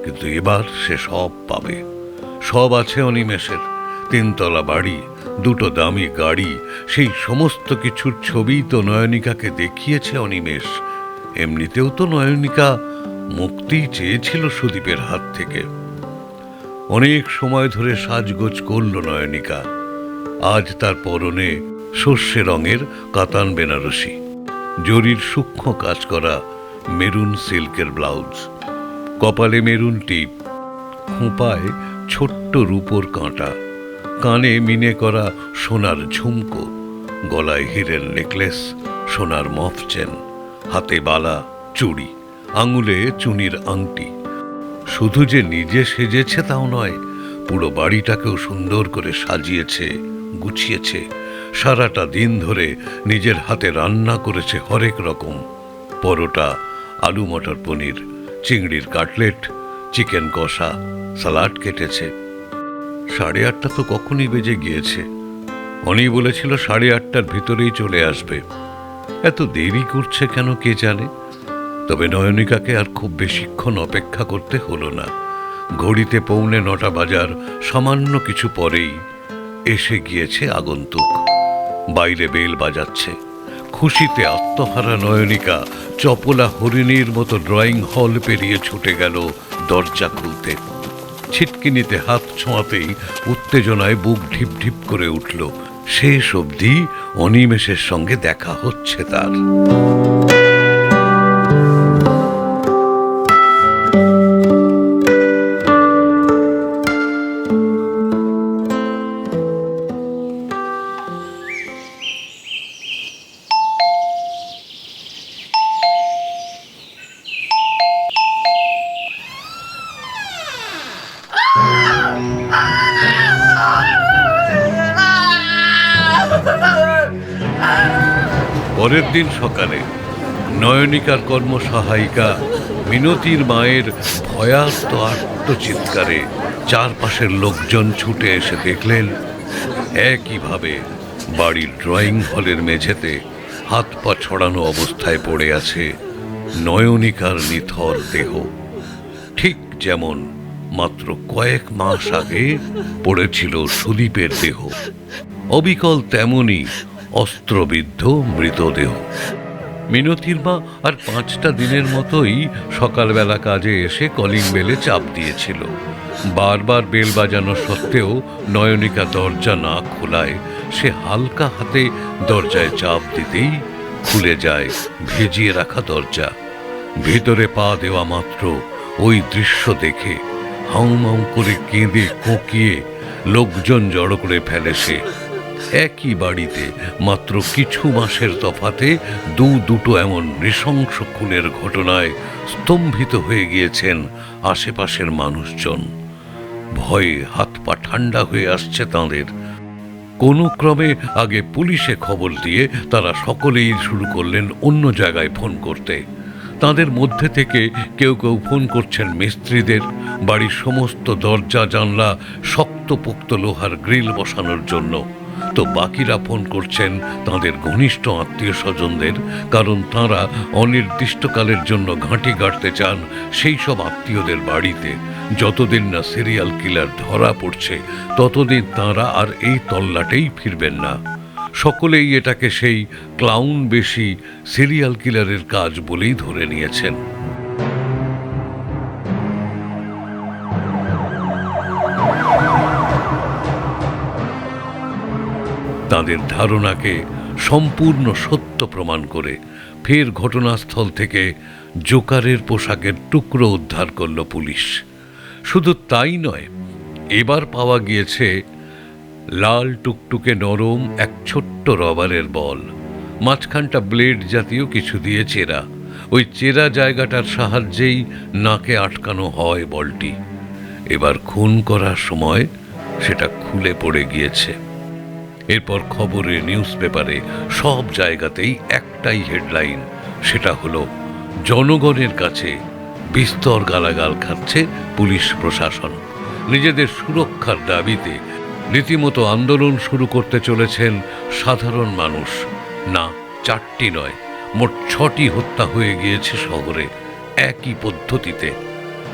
কিন্তু এবার সে সব পাবে। সব আছে অনিমেষের। 3 তলা বাড়ি, 2টো দামি গাড়ি, সেই সমস্ত কিছুর ছবি তো নয়নিকাকে দেখিয়েছে অনিমেষ। এমনিতেও তো নয়নিকা মুক্তি চেয়েছিল সুদীপের হাত থেকে। অনেক সময় ধরে সাজগোজ করল নয়নিকা। আজ তার পরনে সর্ষে রঙের কাতান বেনারসি, জরির সূক্ষ্ম কাজ করা মেরুন সিল্কের ব্লাউজ, কপালে মেরুন টিপ, খোঁপায় ছোট্ট রূপোর কাঁটা, কানে মিনে করা সোনার ঝুমকো, গলায় হীরের নেকলেস, সোনার মফ চেন, হাতে বালা, চুড়ি আঙুলে চুনির আংটি। শুধু যে নিজে সেজেছে তাও নয়, পুরো বাড়িটাকেও সুন্দর করে সাজিয়েছে, গুছিয়েছে। সারাটা দিন ধরে নিজের হাতে রান্না করেছে হরেক রকম পরোটা, আলু মটর পনির, চিংড়ির কাটলেট, চিকেন কষা, সালাড কেটেছে। 8:30 তো কখনই বেজে গিয়েছে। অনি বলেছিল 8:30টার ভিতরেই চলে আসবে। এত দেরি করছে কেন কে জানে। তবে নয়নিকাকে আর খুব বেশিক্ষণ অপেক্ষা করতে হলো না। ঘড়িতে 8:45 বাজার সামান্য কিছু পরেই এসে গিয়েছে আগন্তুক। বাইরে বেল বাজাচ্ছে। খুশিতে আত্মহারা নয়নিকা চপলা হরিণীর মতো ড্রয়িং হল পেরিয়ে ছুটে গেল দরজা খুলতে। ছিটকিনিতে হাত ছোঁয়াতেই উত্তেজনায় বুক ঢিপ ঢিপ করে উঠল। শেষ অবধি অনিমেষের সঙ্গে দেখা হচ্ছে তার। পরের দিন সকালে নয়নিকার কর্মসহায়িকা মিনতির মায়ের ভয়ার্ত আর্তচিৎকারে চারপাশের লোকজন ছুটে এসে দেখলেন একইভাবে বাড়ির ড্রয়িং হলের মেঝেতে হাত পা ছড়ানো অবস্থায় পড়ে আছে নয়নিকার নিথর দেহ। ঠিক যেমন মাত্র কয়েক মাস আগে পড়েছিল সুদীপের দেহ। অবিকল তেমনই অস্ত্রবিদ্ধ মৃতদেহ। মিনতির মা আর 5টা দিনের মতোই সকালবেলা কাজে এসে কলিং বেলে চাপ দিয়েছিল। বারবার বেল বাজানো সত্ত্বেও নয়নিকা দরজা না খোলায় সে হালকা হাতে দরজায় চাপ দিতেই খুলে যায় ভেজিয়ে রাখা দরজা। ভিতরে পা দেওয়া মাত্র ওই দৃশ্য দেখে হাউমাউ করে কেঁদে কোঁকিয়ে লোকজন জড়ো করে ফেলে সে। একই বাড়িতে মাত্র কিছু মাসের তফাতে দুটো এমন নৃশংস খুনের ঘটনায় স্তম্ভিত হয়ে গিয়েছেন আশেপাশের মানুষজন। ভয়ে হাত পা ঠান্ডা হয়ে আসছে তাঁদের। কোনো ক্রমে আগে পুলিশে খবর দিয়ে তারা সকলেই শুরু করলেন অন্য জায়গায় ফোন করতে। তাদের মধ্যে থেকে কেউ কেউ ফোন করছেন মিস্ত্রিদের, বাড়ির সমস্ত দরজা জানলা শক্তপোক্ত লোহার গ্রিল বসানোর জন্য। তো বাকিরা ফোন করছেন তাদের ঘনিষ্ঠ আত্মীয় স্বজনদের, কারণ তাঁরা অনির্দিষ্টকালের জন্য ঘাঁটি গাড়তে চান সেই সব আত্মীয়দের বাড়িতে। যতদিন না সিরিয়াল কিলার ধরা পড়ছে ততদিন তাঁরা আর এই তল্লাটেই ফিরবেন না। সকলেই এটাকে সেই ক্লাউন বেশি সিরিয়াল কিলারের কাজ বলেই ধরে নিয়েছেন। তাদের ধারণাকে সম্পূর্ণ সত্য প্রমাণ করে ফের ঘটনাস্থল থেকে জোকারের পোশাকের টুকরো উদ্ধার করল পুলিশ। শুধু তাই নয়, এবার পাওয়া গিয়েছে লাল টুকটুকে নরম এক ছোট্ট রবারের বল, মাঝখানটা ব্লেড জাতীয় কিছু দিয়ে চেরা। ওই চেরা জায়গাটার সাহায্যেই নাকে আটকানো হয় বলটি। এবার খুন করার সময় সেটা খুলে পড়ে গিয়েছে। এরপর খবরে, নিউজ পেপারে, সব জায়গাতেই একটাই হেডলাইন, সেটা হলো জনগণের কাছে বিস্তর গালাগাল খাচ্ছে পুলিশ প্রশাসন। নিজেদের সুরক্ষার দাবিতে রীতিমতো আন্দোলন শুরু করতে চলেছেন সাধারণ মানুষ। না, 4টি নয়, মোট 6টি হত্যা হয়ে গিয়েছে শহরে একই পদ্ধতিতে।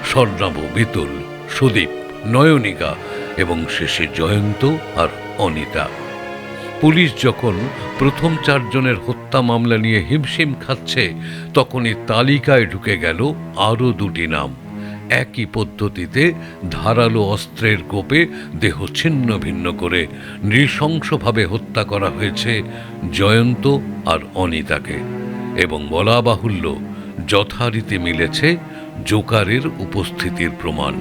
স্বর্ণাভ, বিতুল, সুদীপ, নয়নিকা এবং শেষে জয়ন্ত আর অনিতা। পুলিশ যখন প্রথম 4 জনের হত্যা মামলা নিয়ে হিমশিম খাচ্ছে, তখনই তালিকায় ঢুকে গেল আরও 2টি নাম। একই পদ্ধতিতে ধারালো অস্ত্রের কোপে দেহ ছিন্ন ভিন্ন করে নৃশংসভাবে হত্যা করা হয়েছে জয়ন্ত আর অনিতাকে। এবং বলা বাহুল্য, যথারীতি মিলেছে জোকারের উপস্থিতির প্রমাণ।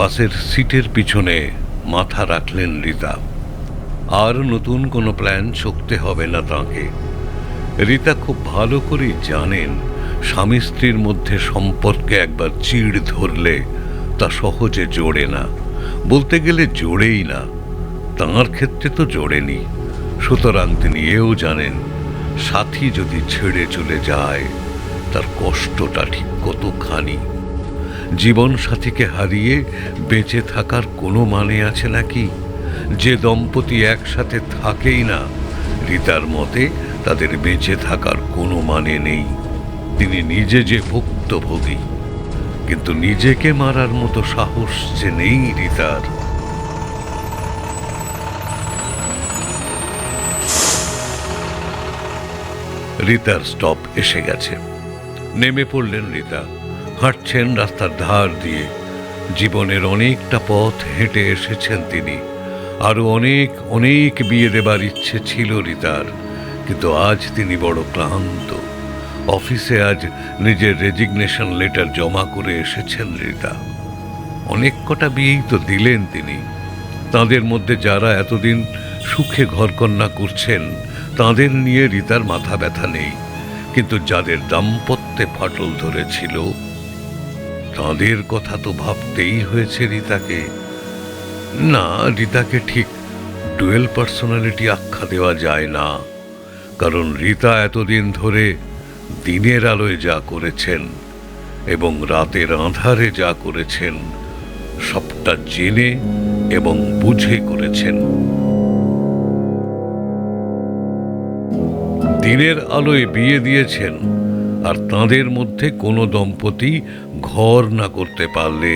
বাসের সিটের পিছনে মাথা রাখলেন রীতা। আর নতুন কোনো প্ল্যান ছকতে হবে না তাঁকে। রীতা খুব ভালো করে জানেন স্বামী স্ত্রীর মধ্যে সম্পর্কে একবার চিড় ধরলে তা সহজে জোড়ে না, বলতে গেলে জোড়েই না। তাঁর ক্ষেত্রে তো জোড়েনি। সুতরাং তিনি এও জানেন সাথী যদি ছেড়ে চলে যায় তার কষ্টটা ঠিক কতখানি। জীবন সাথীকে হারিয়ে বেঁচে থাকার কোনো মানে আছে নাকি? যে দম্পতি একসাথে থাকেই না, রীতার মতে তাদের বেঁচে থাকার কোনো মানে নেই। তিনি নিজে যে ভুক্তভোগী, কিন্তু নিজেকে মারার মতো সাহস যে নেই রীতার। রীতার স্টপ এসে গেছে। নেমে পড়লেন রীতা। হাঁটছেন রাস্তার ধার দিয়ে। জীবনের অনেকটা পথ হেঁটে এসেছেন তিনি। আরো অনেক অনেক বিয়ে দেবার ইচ্ছে ছিল রীতার, কিন্তু আজ তিনি বড় ক্লান্ত। অফিসে আজ নিজের রেজিগনেশন লেটার জমা করে এসেছেন রীতা। অনেক কটা বিয়েই তো দিলেন তিনি। তাদের মধ্যে যারা এতদিন সুখে ঘরকন্যা করছেন তাদের নিয়ে রীতার মাথা ব্যথা নেই, কিন্তু যাদের দাম্পত্যে ফাটল ধরেছিল তাদের কথা তো ভাবতেই হয়েছে রীতাকে। না, রীতাকে ঠিক ডুয়েল পার্সোনালিটি আখ্যা দেওয়া যায় না, কারণ রীতা এতদিন ধরে দিনের আলোয় যা করেছেন এবং রাতের আঁধারে যা করেছেন সবটা জেনে এবং বুঝে করেছেন। দিনের আলোয় বিয়ে দিয়েছেন, আর তাঁদের মধ্যে কোনো দম্পতি ঘর না করতে পারলে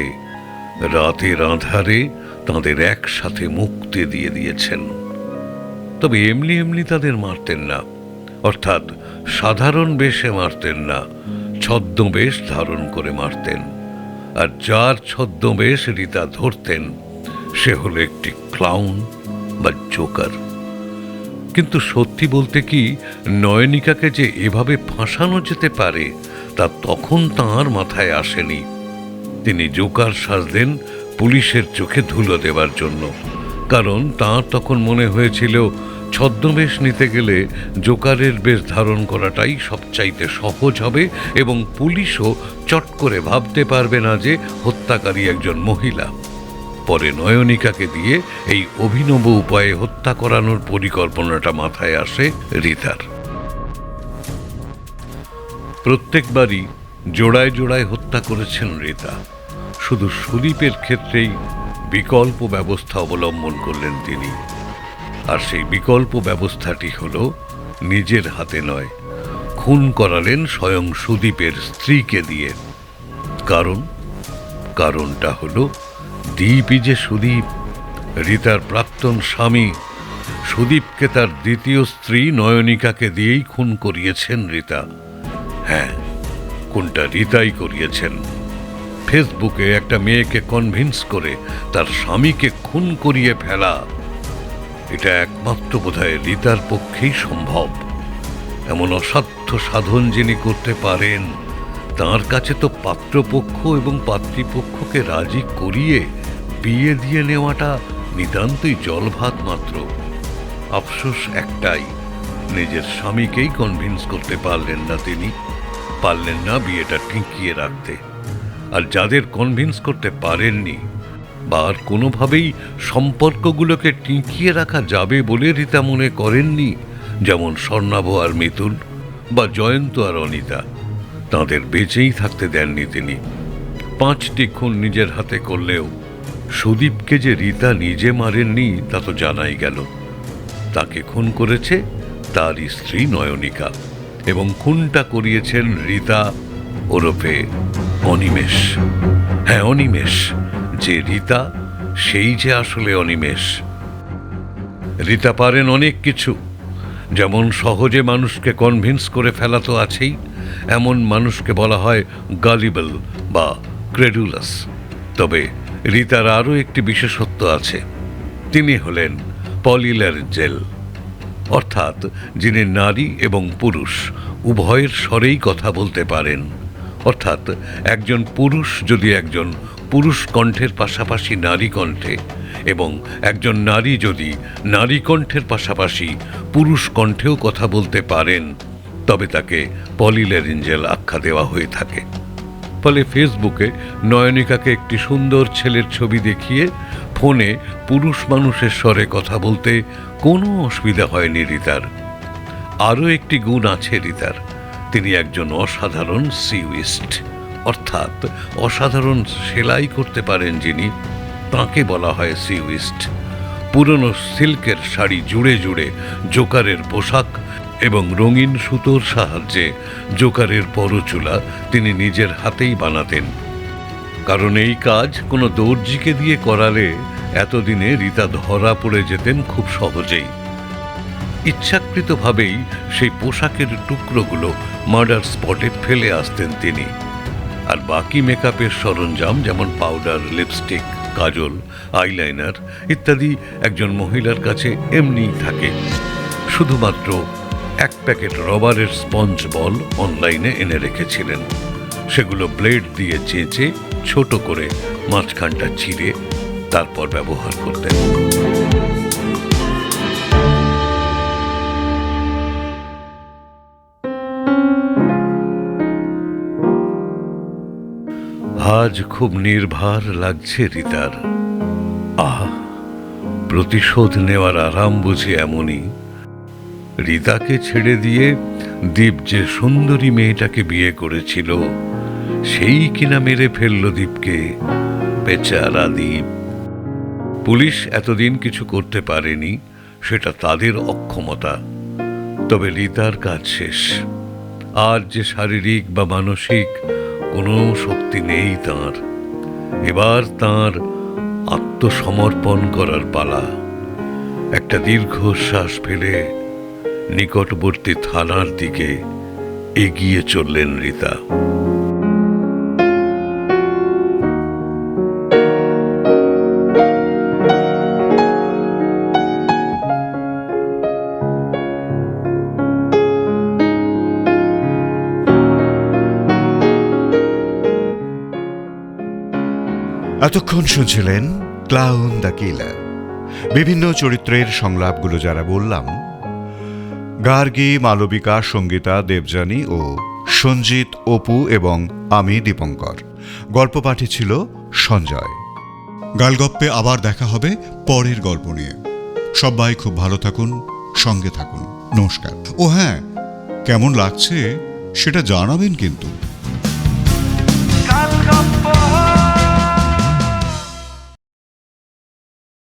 রাতের আঁধারে তাঁদের একসাথে মুক্তি দিয়ে দিয়েছেন। তবে এমনি এমনি তাদের মারতেন না, অর্থাৎ সাধারণ বেশে মারতেন না, ছদ্মবেশ ধারণ করে মারতেন। আর যার ছদ্মবেশ রীতা ধরতেন সে হলো একটি ক্লাউন বা জোকার। কিন্তু সত্যি বলতে কি, নয়নিকাকে যে এভাবে ফাঁসানো যেতে পারে তা তখন তাঁর মাথায় আসেনি। তিনি জোকার সাজলেন পুলিশের চোখে ধুলো দেবার জন্য, কারণ তাঁর তখন মনে হয়েছিল ছদ্মবেশ নিতে গেলে জোকারের বেশ ধারণ করাটাই সবচাইতে সহজ হবে এবং পুলিশও চট করে ভাবতে পারবে না যে হত্যাকারী একজন মহিলা। পরে নয়নিকাকে দিয়ে এই অভিনব উপায়ে হত্যা করানোর পরিকল্পনাটা মাথায় আসে রীতার। প্রত্যেকবারই জোড়ায় জোড়ায় হত্যা করেছেন রীতা। শুধু সুদীপের ক্ষেত্রেই বিকল্প ব্যবস্থা অবলম্বন করলেন তিনি। আর সেই বিকল্প ব্যবস্থাটি হলো নিজের হাতে নয়, খুন করালেন স্বয়ং সুদীপের স্ত্রীকে দিয়ে। কারণটা হলো দীপই যে সুদীপ, রীতার প্রাক্তন স্বামী। সুদীপকে তার দ্বিতীয় স্ত্রী নয়নিকাকে দিয়েই খুন করিয়েছেন রীতা। হ্যাঁ, খুনটা রীতাই করিয়েছেন। ফেসবুকে একটা মেয়েকে কনভিন্স করে তার স্বামীকে খুন করিয়ে ফেলা, এটা একমাত্র বোধহয় রীতার পক্ষেই সম্ভব। এমন অসাধ্য সাধন যিনি করতে পারেন, তাঁর কাছে তো পাত্রপক্ষ এবং পাত্রীপক্ষকে রাজি করিয়ে বিয়ে দিয়ে নেওয়াটা নিতান্তই জলভাত মাত্র। আফসোস একটাই, নিজের স্বামীকেই কনভিন্স করতে পারলেন না তিনি, পারলেন না বিয়েটা টিকিয়ে রাখতে। আর যাদের কনভিন্স করতে পারেননি বা আর কোনোভাবেই সম্পর্কগুলোকে টিকিয়ে রাখা যাবে বলে রীতা মনে করেননি, যেমন স্বর্ণাভ আর মিতুল বা জয়ন্ত আর অনিতা, তাঁদের বেঁচেই থাকতে দেননি তিনি। 5টি খুন নিজের হাতে করলেও সুদীপকে যে রীতা নিজে মারেননি তা তো জানাই গেল। তাকে খুন করেছে তার স্ত্রী নয়নিকা, এবং খুনটা করিয়েছেন রীতা ওরফে অনিমেষ। হ্যাঁ, অনিমেষ। যে রীতা সেই যে আসলে অনিমেষ। রীতা পারেন অনেক কিছু, যেমন সহজে মানুষকে কনভিন্স করে ফেলা তো আছেই, এমন মানুষকে বলা হয় গালিবল বা ক্রেডুলাস। তবে রীতার আরও একটি বিশেষত্ব আছে, তিনি হলেন পলিল্যারিজেল, অর্থাৎ যিনি নারী এবং পুরুষ উভয়ের স্বরেই কথা বলতে পারেন। অর্থাৎ একজন পুরুষ যদি একজন পুরুষ কণ্ঠের পাশাপাশি নারী কণ্ঠে, এবং একজন নারী যদি নারী কণ্ঠের পাশাপাশি পুরুষ কণ্ঠেও কথা বলতে পারেন তবে তাকে পলিল্যারিঞ্জাল আখ্যা দেওয়া হয়ে থাকে। ফলে ফেসবুকে নয়নিকাকে একটি সুন্দর ছেলের ছবি দেখিয়ে ফোনে পুরুষ মানুষের স্বরে কথা বলতে কোনো অসুবিধা হয়নি রিতার। আরও একটি গুণ আছে রিতার, তিনি একজন অসাধারণ সিউইস্ট, অর্থাৎ অসাধারণ সেলাই করতে পারেন যিনি, তাঁকে বলা হয় সিউইস্ট। পুরনো সিল্কের শাড়ি জুড়ে জুড়ে জোকারের পোশাক এবং রঙিন সুতোর সাহায্যে জোকারের পরচুলা তিনি নিজের হাতেই বানাতেন। কারণ এই কাজ কোনো দর্জিকে দিয়ে করালে এতদিনে রিতা ধরা পড়ে যেতেন খুব সহজেই। ইচ্ছাকৃতভাবেই সেই পোশাকের টুকরোগুলো মার্ডার স্পটে ফেলে আসতেন তিনি। আর বাকি মেকআপের সরঞ্জাম যেমন পাউডার, লিপস্টিক, কাজল, আইলাইনার ইত্যাদি একজন মহিলার কাছে এমনিই থাকে। শুধুমাত্র এক প্যাকেট রবারের স্পঞ্জ বল অনলাইনে এনে রেখেছিলেন। সেগুলো ব্লেড দিয়ে চেঁচে ছোট করে মাঝখানটা চিরে তারপর ব্যবহার করতেন। আজ খুব নির্ভার লাগছে রিতার। প্রতিশোধ নেওয়ার আরাম বুঝি এমনই। রিতাকে ছেড়ে দিয়ে দীপ যে সুন্দরী মেয়েটাকে বিয়ে করেছিল সেই কিনা মেরে ফেলল দীপকে। বেচারা দীপ। পুলিশ এতদিন কিছু করতে পারেনি, সেটা তাদের অক্ষমতা। তবে রিতার কাজ শেষ। আর যে শারীরিক বা মানসিক কোনো শক্তি নেই তাঁর। এবার তাঁর আত্মসমর্পণ করার পালা। একটা দীর্ঘশ্বাস ফেলে নিকটবর্তী থানার দিকে এগিয়ে চললেন রিতা। এতক্ষণ শুনছিলেন ক্লাউন দ্য কিলার। বিভিন্ন চরিত্রের সংলাপগুলো যারা বললাম, গার্গী, মালবিকা, সঙ্গীতা, দেবযানী ও সঞ্জিত, অপু এবং আমি দীপঙ্কর। গল্প পাঠে ছিল সঞ্জয়। গালগপ্পে আবার দেখা হবে পরের গল্প নিয়ে। সবাই খুব ভালো থাকুন, সঙ্গে থাকুন। নমস্কার। ও হ্যাঁ, কেমন লাগছে সেটা জানাবেন কিন্তু।